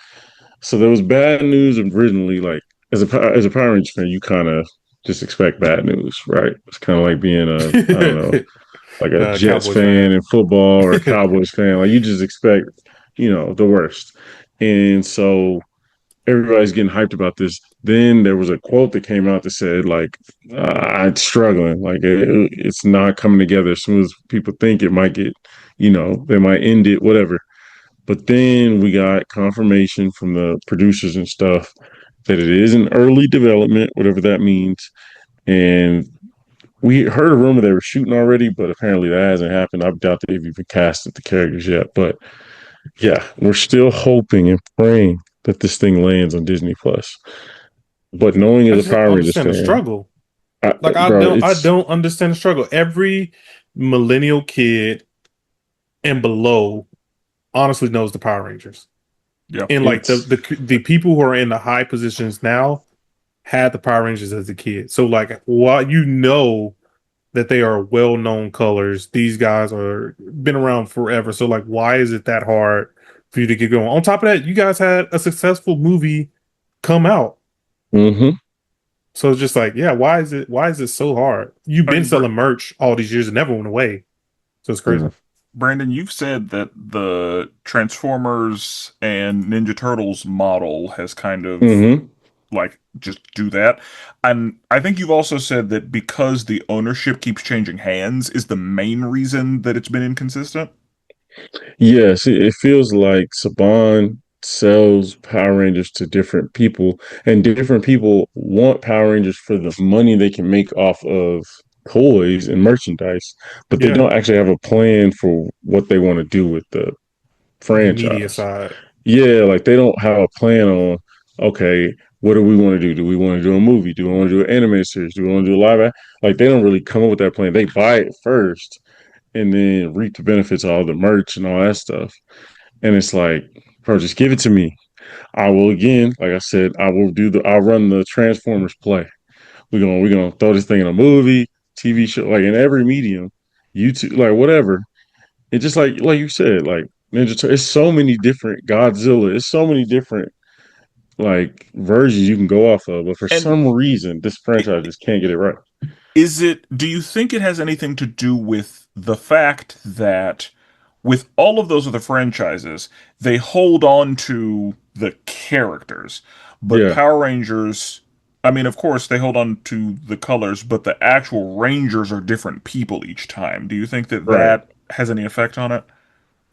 So there was bad news originally. Like as a Power Rangers fan, you kind of just expect bad news, right? It's kind of like being I don't know, like a Jets Cowboys fan fan. in football or a Cowboys fan. Like you just expect, the worst. And so everybody's getting hyped about this. Then there was a quote that came out that said, like, I'm struggling. Like, it's not coming together as soon as people think it might get, they might end it, whatever. But then we got confirmation from the producers and stuff that it is in early development, whatever that means. And we heard a rumor they were shooting already, but apparently that hasn't happened. I doubt they've even casted the characters yet. But yeah, we're still hoping and praying that this thing lands on Disney Plus. But knowing I as a just don't Power Rangers understand the fan, struggle. Like bro, I it's don't understand the struggle. Every millennial kid and below honestly knows the Power Rangers. Yeah. And like it's the people who are in the high positions now had the Power Rangers as a kid. So like while that they are well-known colors, these guys are been around forever. So like why is it that hard for you to get going? On top of that, you guys had a successful movie come out. mm-hmm. So it's just like, yeah, why is it so hard? You've I been mean, selling merch all these years and never went away. So it's crazy. Yeah. Brandon, you've said that the Transformers and Ninja Turtles model has kind of Mm-hmm. like just do that. And I think you've also said that because the ownership keeps changing hands is the main reason that it's been inconsistent. Yes, it feels like Saban sells Power Rangers to different people, and different people want Power Rangers for the money they can make off of toys and merchandise, but they Yeah, don't actually have a plan for what they want to do with the the media franchise. side. Yeah, like they don't have a plan on, okay, what do we want to do? Do we want to do a movie? Do we want to do an animated series? Do we want to do a live act? Like they don't really come up with that plan. They buy it first and then reap the benefits of all the merch and all that stuff. And it's like, bro, just give it to me. I will again, like I said, I'll run the Transformers play. We're gonna throw this thing in a movie, TV show, like in every medium, YouTube, like whatever. It's just like you said, like it's so many different Godzilla, it's so many different like versions you can go off of, but for And some reason this franchise just can't get it right. do you think it has anything to do with the fact that with all of those other franchises, they hold on to the characters, but Yeah, Power Rangers, I mean, of course, they hold on to the colors, but the actual Rangers are different people each time. Do you think that right. that has any effect on it?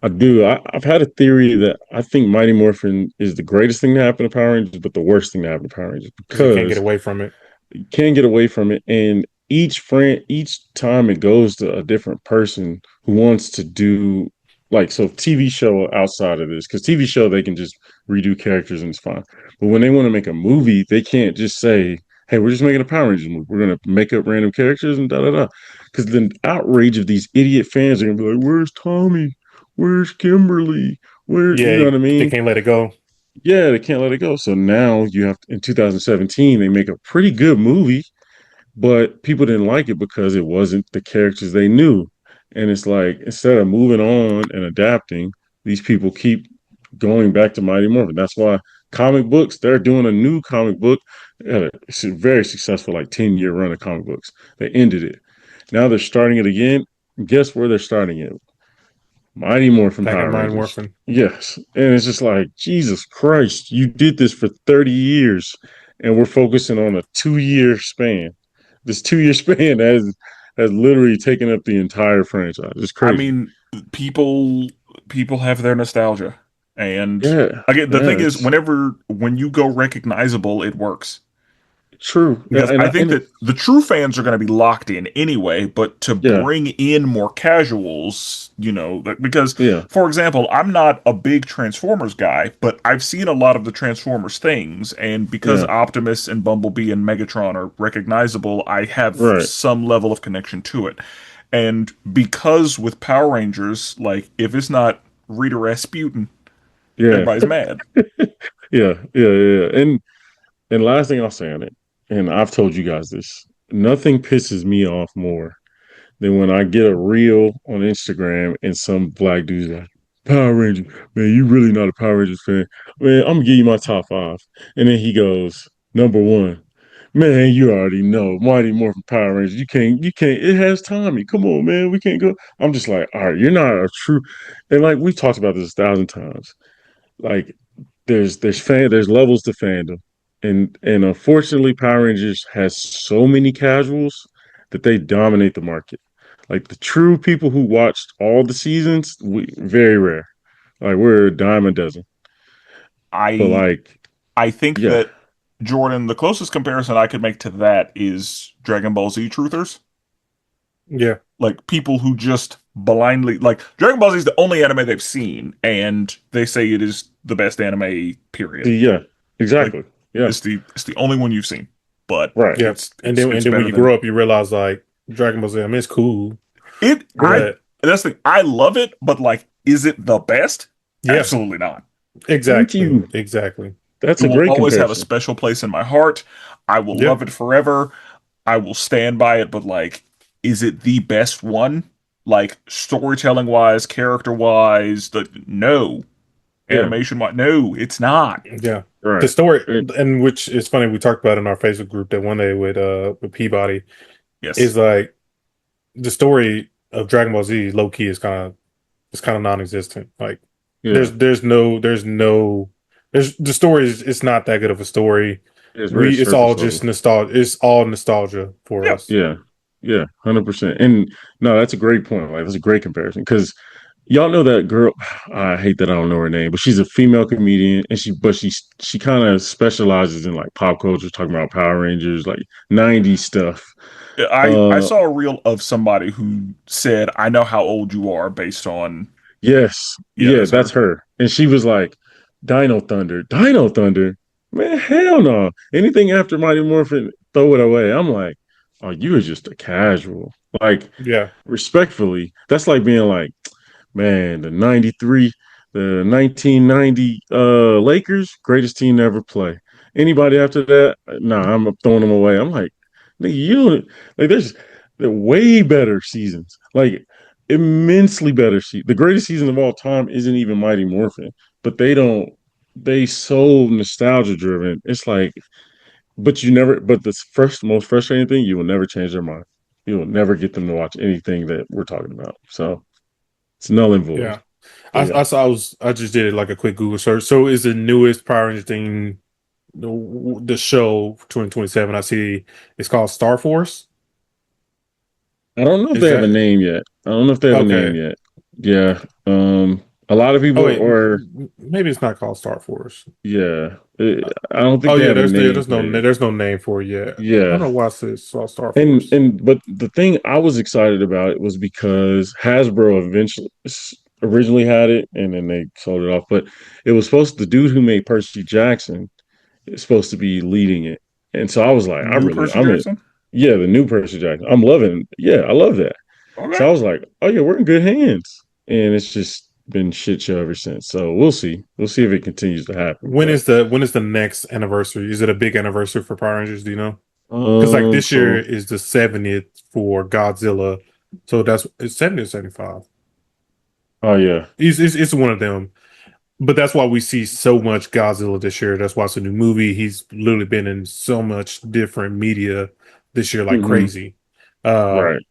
I do. I've had a theory that I think Mighty Morphin is the greatest thing to happen to Power Rangers, but the worst thing to happen to Power Rangers Because you can't get because away from it. you can't get away from it. And each time it goes to a different person who wants to do like so TV show outside of this, because TV show they can just redo characters and it's fine. But when they want to make a movie, they can't just say, "Hey, we're just making a Power Rangers movie. We're gonna make up random characters and da da da." Because the outrage of these idiot fans are gonna be like, "Where's Tommy? Where's Kimberly? Where?" You Yeah, know what I they mean? can't let it go. Yeah, they can't let it go. So now you have in 2017 they make a pretty good movie, but people didn't like it because it wasn't the characters they knew. And it's like instead of moving on and adapting, these people keep going back to Mighty Morphin. That's why comic books, they're doing a new comic book. It's a very successful, like 10-year run of comic books. They ended it. Now they're starting it again. Guess where they're starting it? Mighty Morphin Back at Power Mind Rangers. Morphin. Yes. And it's just like, Jesus Christ, you did this for 30 years and we're focusing on a 2-year span. This 2-year span has literally taken up the entire franchise. It's I crazy. mean, people have their nostalgia, and Yeah. again, the Yeah. thing is, It's when you go recognizable, it works. true. Because I think And that the true fans are going to be locked in anyway, but to yeah. bring in more casuals, because, Yeah. for example, I'm not a big Transformers guy, but I've seen a lot of the Transformers things, and because Yeah. Optimus and Bumblebee and Megatron are recognizable, I have Right. some level of connection to it. And because with Power Rangers, like, if it's not Rita Rasputin, Yeah. everybody's mad. Yeah. Yeah. Yeah. And last thing I'll say on it, and I've told you guys this, nothing pisses me off more than when I get a reel on Instagram and some black dude's like, Power Rangers, man, you really not a Power Rangers fan. Man, I'm gonna give you my top 5. And then he goes, number 1. Man, you already know. Mighty Morphin Power Rangers. You can't, it has Tommy. Come on, man. We can't go. I'm just like, all right, you're not a true and like we've talked about this 1,000 times. Like there's levels to fandom. And unfortunately Power Rangers has so many casuals that they dominate the market. Like the true people who watched all the seasons, very rare. Like we're a dime a dozen. But I like, I think yeah, that Jordan, the closest comparison I could make to that is Dragon Ball Z truthers. Yeah. Like people who just blindly like Dragon Ball Z is the only anime they've seen, and they say it is the best anime. Period. yeah, Like exactly. Yeah, it's the only one you've seen, but right. Yeah. it's And it's then it's when better you than grow up, you realize like Dragon Ball Z, I mean, it's cool, it. I but That's the thing. I love it, but like, is it the best? yeah, Absolutely not. Thank exactly, you. exactly. That's It a will great always have a comparison. special place in my heart. I will Yeah. love it forever. I will stand by it, but like, is it the best one? Like storytelling wise, character wise, no. Yeah, Animation wise, no, it's not. Yeah. The right. story, It- and which is funny, we talked about in our Facebook group that one day with Peabody is Yes. like the story of Dragon Ball Z low key is kind of non-existent. Like yeah, there's the story is it's not that good of a story. it's very It's all surface just level. nostalgia. It's all nostalgia for Yeah. us. Yeah, yeah, 100%. And no, that's a great point. Like that's a great comparison because y'all know that girl. I hate that I don't know her name, but she's a female comedian, and she kind of specializes in like pop culture, talking about Power Rangers, like '90s stuff. I Uh, saw a reel of somebody who said, "I know how old you are," based on yes, yeah, yeah, that's that's her. her, and she was like, Dino Thunder, man, hell no, anything after Mighty Morphin, throw it away. I'm like, oh, you are just a casual, like Yeah. respectfully, that's like being like. Man, the 1990 Lakers, greatest team to ever play. Anybody after that, nah, I'm throwing them away. I'm like, nigga, you don't like they're way better seasons. Like immensely better the greatest season of all time isn't even Mighty Morphin, but they so nostalgia driven. It's like, but the first most frustrating thing, you will never change their mind. You will never get them to watch anything that we're talking about. So it's null and void. Yeah. But yeah. I just did like a quick Google search. So is the newest Power Ranger thing the show 2027? I see it's called Star Force. I don't know if Is they have a that name yet. I don't know if they have a name okay? yet. Yeah. A lot of Oh people wait, are maybe it's not called Star Force. yeah. I don't think Oh they yeah, have a name for it. there's no name for it yet. I don't Yeah. know why it saw Star And Force. and but the thing I was excited about it was because Hasbro eventually originally had it, and then they sold it off. But it was supposed the dude who made Percy Jackson is supposed to be leading it, and so I was like, New Percy I'm in. Jackson. Yeah, the new Percy Jackson. I'm loving. Yeah, I love that. Okay. So I was like, oh yeah, we're in good hands, and it's just been shit show ever since. So we'll see. We'll see if it continues to happen. But When is the next anniversary? Is it a big anniversary for Power Rangers? Do you know? Because like this year so is the 70th for Godzilla, so it's 70 or 75. oh yeah, It's one of them. But that's why we see so much Godzilla this year. That's why it's a new movie. He's literally been in so much different media this year, like hmm crazy. Uh, right.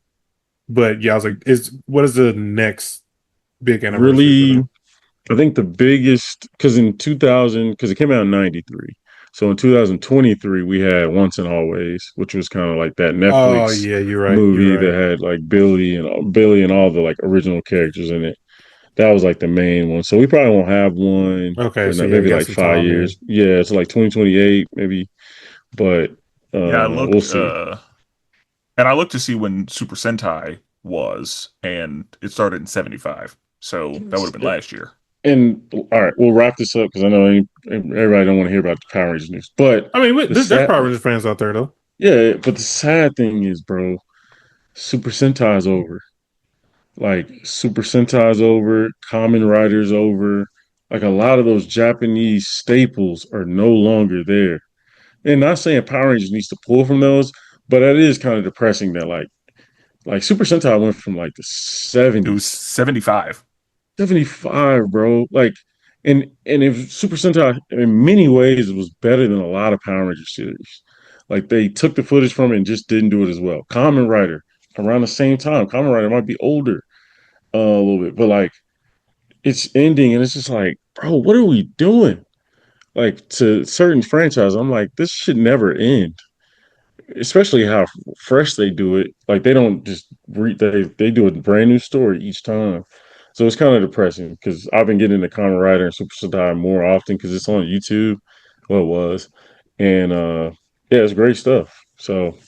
but yeah, I was like, is what is the next big anniversary for Really, them? I think the biggest because in 2000 because it came out in '93. So in 2023 we had Once and Always, which was kind of like that Oh Netflix yeah, you're right. You're movie that right. had like Billy and all the like original characters in it. That was like the main one. So we probably won't have one Okay, for so yeah, you maybe got like some 5 time years. then. Yeah, it's like 2028 maybe, but Yeah, I we'll looked. see. And I looked to see when Super Sentai was, and it started in '75. So that would have been last year. And all right, we'll wrap this up because I know everybody don't want to hear about the Power Rangers news. But I mean, the there's sad, Power Rangers fans out there though. yeah, but the sad thing is, bro, Super Sentai's over. Like Super Sentai's over, Kamen Rider's over. Like a lot of those Japanese staples are no longer there. And not saying Power Rangers needs to pull from those, but it is kind of depressing that like Super Sentai went from like the It was 70s 75. 75, bro. Like, and if Super Sentai, in many ways, it was better than a lot of Power Ranger series. Like, they took the footage from it and just didn't do it as well. Kamen Rider, around the same time. Kamen Rider might be older a little bit, but like, it's ending, and it's just like, bro, what are we doing? Like, to certain franchises, I'm like, this should never end, especially how fresh they do it. Like they don't just they do a brand new story each time. So it's kind of depressing because I've been getting into Kamen Rider and Super Sentai more often because it's on YouTube. Well, it was, and yeah, it's great stuff. So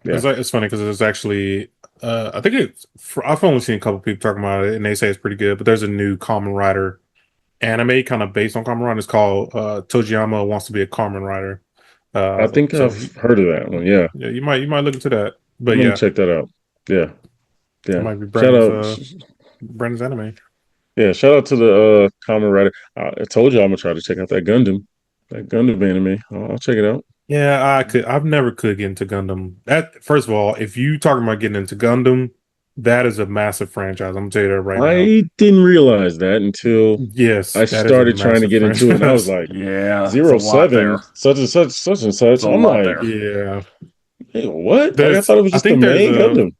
yeah, It's funny because it's actually, I think I've only seen a couple people talking about it, and they say it's pretty good. But there's a new Kamen Rider anime kind of based on Kamen Rider. It's called Tojiyama Wants to Be a Kamen Rider. I think So I've heard of that one. Yeah, yeah, you might look into that. But I'm gonna yeah, check that out. Yeah, it yeah. might be Shout out, Brandon's anime. yeah, shout out to the Kamen Rider. I told you I'm gonna try to check out that Gundam anime. I'll check it out. Yeah, I've never could get into Gundam. That first of all, if you talking about getting into Gundam, that is a massive franchise. I'm gonna tell you that right now. I didn't realize that until Yes, I that is a started trying to massive get into it, and I was franchise. like, Yeah, it's a zero lot seven, there. such and It's such. a I'm lot like, there. Yeah. hey, what? Like I There's thought it was I just the think there's main a Gundam.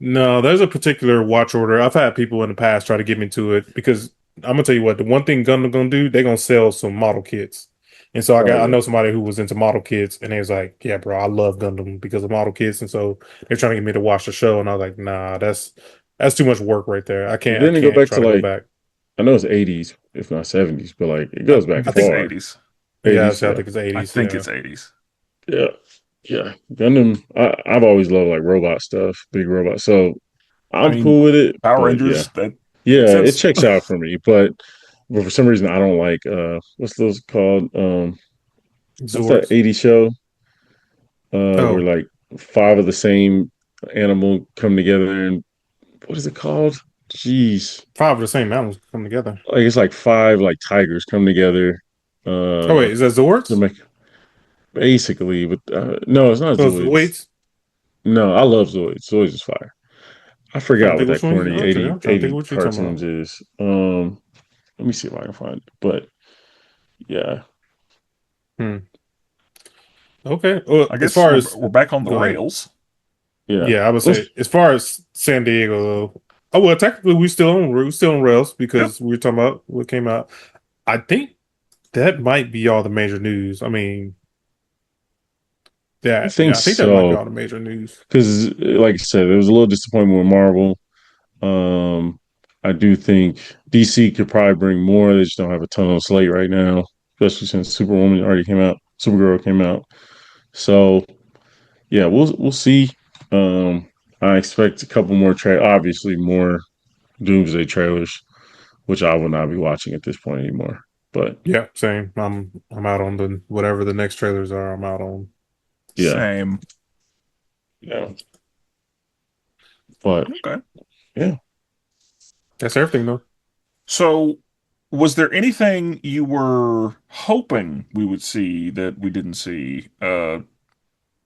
no, there's a particular watch order. I've had people in the past try to get me to it because I'm gonna tell you what, the one thing Gundam gonna do, they're gonna sell some model kits. And so Oh I yeah. know somebody who was into model kits and they was like, yeah, bro, I love Gundam because of model kits. And so they're trying to get me to watch the show. And I was like, nah, that's too much work right there. But I then they go can't back try to to go like back. I know it's 80s, if not 70s, but like it goes back I think it's far. '80s. Yeah, 80s, so I yeah, think it's I 80s. think Yeah. it's '80s. yeah, yeah. Gundam. I've always loved like robot stuff, big robot. So I I'm mean, cool with it. Power But yeah, Rangers. That makes yeah, it sense. checks out for me. But for some reason I don't like what's those called? What's that Zords. 80s show? Where Oh, like five of the same animal come together and what is it called? Jeez. five of the same animals come together. Like it's like five like tigers come together Oh, wait, is that to Zords? make basically but no, it's not Those Zoids. weights? No, I love Zoids. Zoids is fire. I Trying forgot to what think that which one. corny Okay, 80 I'm trying to think 80 what you're talking about. cartoons is. Let me see if I can find it. But yeah. Hmm. Okay. Well, I as guess far as we're back on the go ahead. rails. Yeah. Yeah, I would Let's say as far as San Diego, though, oh well, technically we're still on rails Yep. because we were talking about what came out. I think that might be all the major news. I mean, I that think yeah, I think that might be so. all the major news. Because like I said, there was a little disappointment with Marvel. Um, I do think DC could probably bring more. They just don't have a ton on the slate right now, especially since Superwoman already came out, Supergirl came out. So yeah, we'll see. I expect a couple more obviously more Doomsday trailers. which I will not be watching at this point anymore. But Yeah, same. I'm out on the whatever the next trailers are. I'm out on. yeah, Same. yeah. But Okay. yeah. That's everything though. So, was there anything you were hoping we would see that we didn't see?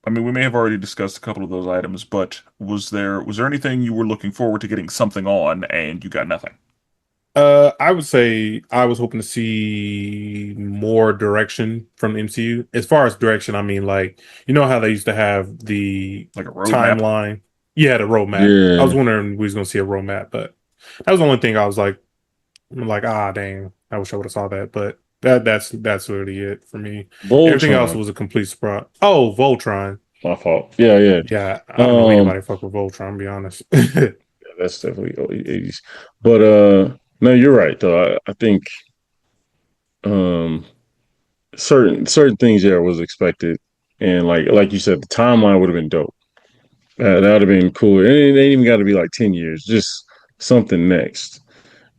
I mean, we may have already discussed a couple of those items, but was there anything you were looking forward to getting something on and you got nothing? I would say I was hoping to see more direction from the MCU. As far as direction, I mean, like, you know how they used to have the Like a roadmap? timeline? Yeah, the roadmap. I was Yeah. wondering if we was gonna see a roadmap, but that was the only thing I was like, ah, dang, I wish I would have saw that. But that's really it for me. Everything else Voltron. was a complete surprise. Oh, Voltron. My fault. Yeah, yeah. Yeah, I don't know Um anybody fuck with Voltron, to be honest. that's definitely early 80s. But no, you're right though. I think um certain things there was expected. And like you said, the timeline would have been dope. That would have been cool. And it ain't even got to be like 10 years, just something next,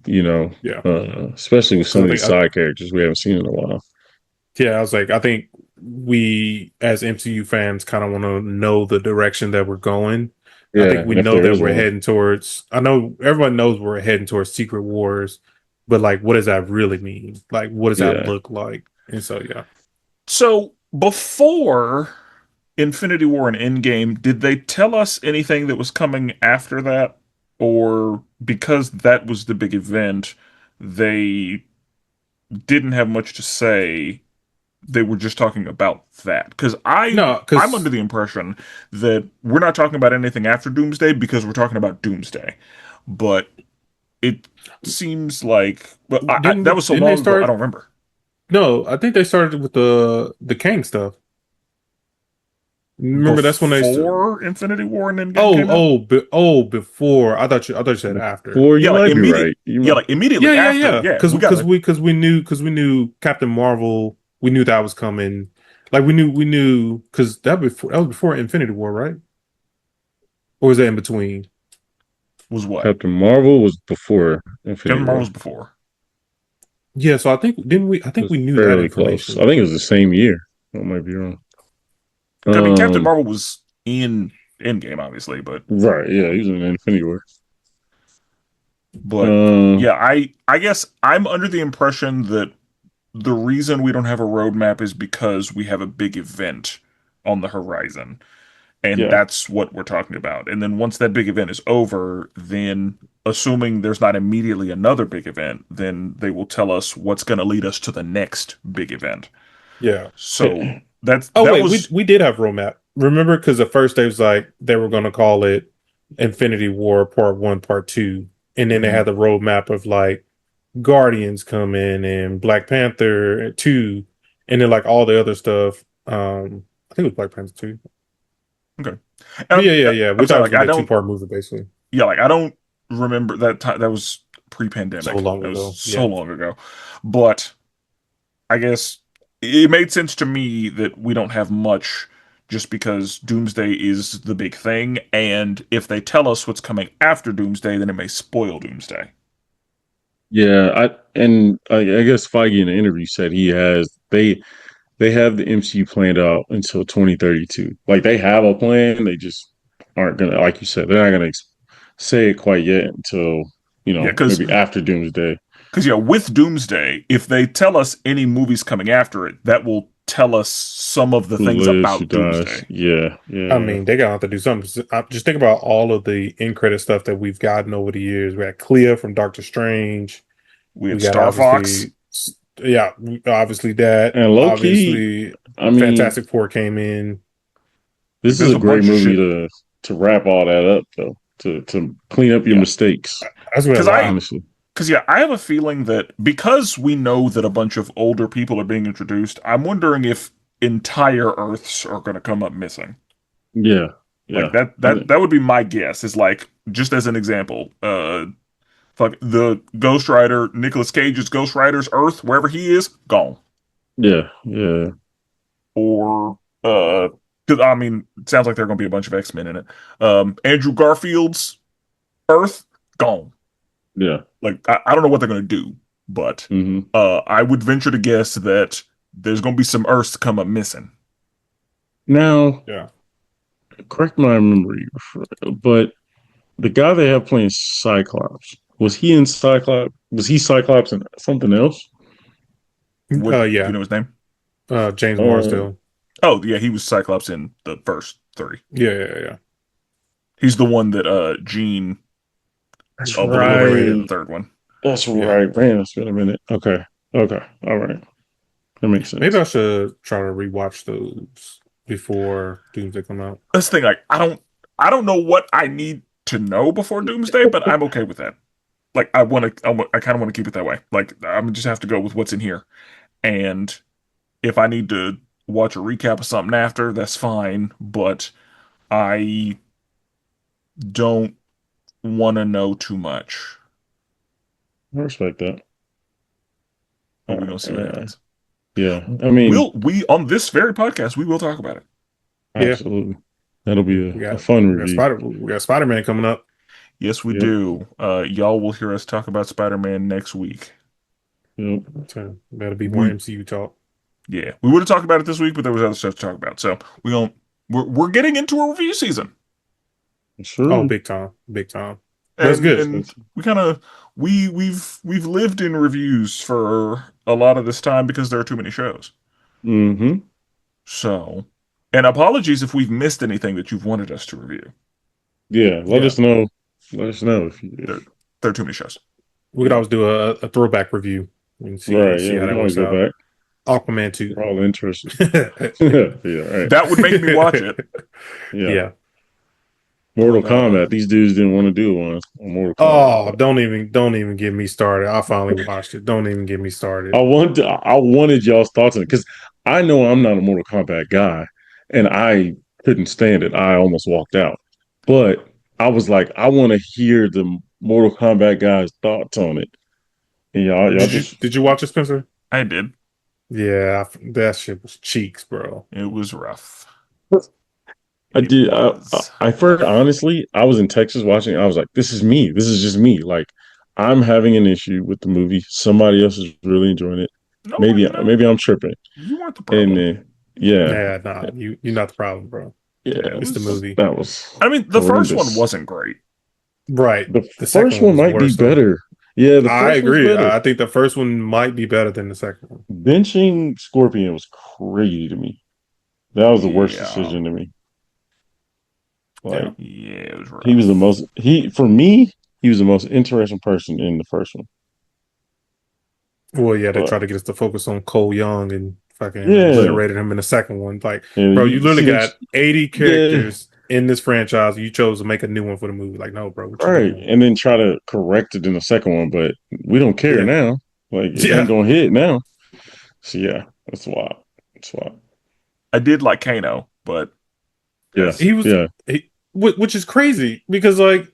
you know, Yeah, especially with some because of these side characters we haven't seen in a while. yeah, I was like, I think we as MCU fans kind of want to know the direction that we're going. I Yeah, think we and if know there that is we're one. heading towards, I know everyone knows we're heading towards Secret Wars, but like, what does that really mean? Like, what does that Yeah. look like? And so, yeah. So, before Infinity War and Endgame, did they tell us anything that was coming after that? Or because that was the big event, they didn't have much to say? They were just talking about that. Because No, I'm under because the impression that we're not talking about anything after Doomsday because we're talking about Doomsday. But it seems like, well, that was so didn't they long ago, I start? don't remember. No, I think they started with the Kang stuff. Remember, that's when they. Before Infinity War and Endgame came out? Before. I thought you said after. Or you Yeah, like might be immediate. right. You Yeah, might. like immediately Yeah, yeah, after. yeah. Yeah, Because we got a. we knew Captain Marvel. We knew that was coming. Like we knew because that was before Infinity War, right? Or was that in between? Was what? Captain Marvel was before Infinity Captain Marvel War. was before. Yeah. So I think didn't we? I It think was we knew that fairly close. I information. think it was the same year. I might be wrong. I mean, Captain Um, Marvel was in Endgame, obviously, right, yeah, he was in Infinity War. but Um, yeah, I guess I'm under the impression that the reason we don't have a roadmap is because we have a big event on the horizon. And yeah, that's what we're talking about. And then once that big event is over, then assuming there's not immediately another big event, then they will tell us what's going to lead us to the next big event. Yeah. So that's Oh that wait, we was we did have roadmap. Remember, because at first they was like they were going to call it Infinity War Part One, Part Two, and then they mhm. had the roadmap of like Guardians coming and Black Panther 2 and then like all the other stuff. I think it was Black Panther 2. Okay. But I'm yeah. I'm We thought sorry, it was like gonna I be a don't two-part movie basically. yeah, like I don't remember that time. That was So pre-pandemic. long That was ago. so Yeah. long ago. But I guess it made sense to me that we don't have much just because Doomsday is the big thing, and if they tell us what's coming after Doomsday, then it may spoil Doomsday. yeah. I guess Feige in the interview said they have the MCU planned out until 2032. Like they have a plan, they just aren't gonna, like you said, they're not gonna say it quite yet until Yeah, maybe after Doomsday. because yeah, with Doomsday, if they tell us any movies coming after it, that will tell us some of the Who things lives? Who about dies? Doomsday. Yeah, I yeah, mean, they're gonna have to do something. Just think about all of the end credit stuff that we've gotten over the years. We had Clea from Doctor Strange. We We had got Star Fox. yeah, obviously that. and low key, Obviously, I mean, Fantastic Four came in. Like this is there's a a great bunch of movie shit. to wrap all that up though, to clean up your Yeah, mistakes. that's been a Because I lot. Honestly, Because yeah, I have a feeling that because we know that a bunch of older people are being introduced, I'm wondering if entire Earths are going to come up missing. yeah, Like yeah. that I that that would be my guess. Is like just as an example, fuck the Ghost Rider, Nicolas Cage's Ghost Rider's Earth, wherever he is, gone. yeah, yeah. Or 'cause, I mean, it sounds like there are going to be a bunch of X-Men in it. Andrew Garfield's Earth, gone. Yeah. Like I don't know what they're gonna do, but Hmm. I would venture to guess that there's gonna be some Earths come up missing. Now, Yeah. correct my memory, but the guy they have playing Cyclops, was he in Cyclops? Was he Cyclops in something else? What do you Yeah. know his name? James Uh, Marsdale. Oh yeah, he was Cyclops in the first three. Yeah. He's the one that Jean that's obliterated in the right. third one. That's Yeah. right. Man, it's been a minute. Okay. Okay. All right. That makes Maybe sense. I should try to rewatch those before Doomsday come out. That's the thing. Like I don't know what I need to know before Doomsday, but I'm okay with that. Like I kind of want to keep it that way. Like I'm just have to go with what's in here, and if I need to watch a recap of something after, that's fine. But I don't want to know too much. I respect that. But we're gonna see what Uh, happens. yeah. I mean, We on this very podcast we will talk about it. Yeah. absolutely. That'll be We a got fun we got review. Spider-Man coming up. Yes, we Yep. do. Y'all will hear us talk about Spider-Man next week. Yep. So that'll be more We MCU talk. Yeah, we would have talked about it this week, but there was other stuff to talk about. So we're getting into a review season, Oh, Sure. big time. Big time. But it's good. and we kind of we've lived in reviews for a lot of this time because there are too many shows. Mm-hmm. So, and apologies if we've missed anything that you've wanted us to review. Yeah. Let Yeah. us know. Let us know if, There if there are too many shows. We could always do a throwback review and right. see Yeah. how We that can always works go out. back. Aquaman 2. We're all interested. Yeah. Right. That would make me watch it. Yeah. Yeah. Mortal But Kombat. These dudes didn't want to do one on Mortal Kombat. Oh, don't even get me started. I finally watched it. Don't even get me started. I wanted y'all's thoughts on it because I know I'm not a Mortal Kombat guy, and I couldn't stand it. I almost walked out, but I was like, I want to hear the Mortal Kombat guys' thoughts on it. And y'all just Did you watch it, Spencer? I did. Yeah, that shit was cheeks, bro. It was rough. I It did. was. I first, honestly, I was in Texas watching. I was like, this is me. This is just me. Like, I'm having an issue with the movie. Somebody else is really enjoying it. No, Maybe I'm tripping. you weren't the And problem. then, yeah, Nah, you're not the problem, bro. Yeah, it yeah, It's the was. movie. that was I mean, the first one horrendous. wasn't great. Right. The The first second one one was might be worse, though. better. Yeah, the I first one's agree. better. I think the first one might be better than the second one. Benching Scorpion was crazy to me. That was the worst Yeah. decision to me. Like, Yeah, it was rough. he was the most, for me, he was the most interesting person in the first one. Well, yeah, they But tried to get us to focus on Cole Young and fucking yeah, obliterated him in the second one. Like, and bro, you literally see, got 80 yeah, characters in this franchise. You chose to make a new one for the movie. Like, no, bro, what you right. doing? And then try to correct it in the second one, but we don't care Yeah. now. Like, it Yeah. ain't gonna hit now. So yeah, that's wild. It's wild. I did like Kano, but Yeah, He was, yeah, which is crazy because, like,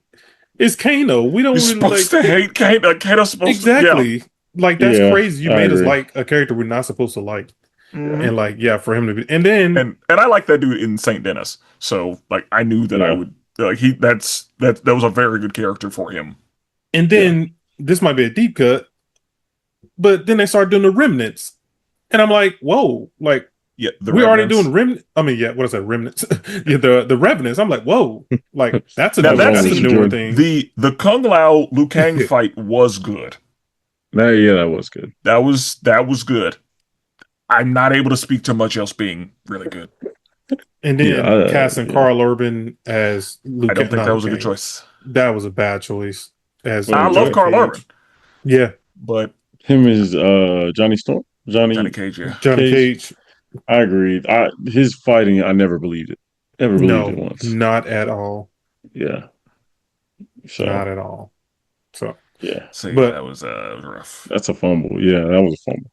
it's Kano. We don't you're really like. supposed to hate Kano. Kano's supposed to. Yeah. Exactly. Like, that's yeah. crazy. You I made us agree. like a character we're not supposed to like. Mhm. And, like, yeah, for him to be. And then. And I like that dude in Saint Dennis. So like I knew that I Yeah. would like that was a very good character for him. And then this might be a deep cut, but then they start doing the remnants. And I'm like, whoa, like Yeah, the we already Revenants. doing remnant. I mean, yeah, what is that? Remnants. Yeah, the revenants. I'm like, whoa, like that's a Now that that's a scene, newer thing. the Kung Lao Liu Kang fight was good. That was good. That was good. I'm not able to speak to much else being really good. And then Yeah, casting yeah. Carl Urban as Luke. I don't think that was a good choice. That was a bad choice. As Oh, I yeah. love Carl Cage. Urban, Yeah, but Him is Johnny Storm. Johnny Cage, yeah. Johnny Cage. I agreed. His fighting, I never believed it. Never believed it No, once. not at all. Yeah. So Not at all. So, yeah, So yeah, But- that was rough. that's a fumble. Yeah, that was a fumble.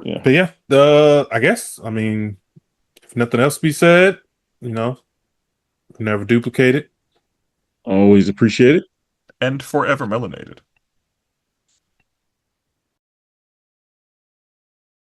Yeah. but yeah, I guess I mean, if nothing else to be said, never duplicate it. Always appreciate it. And forever melanated.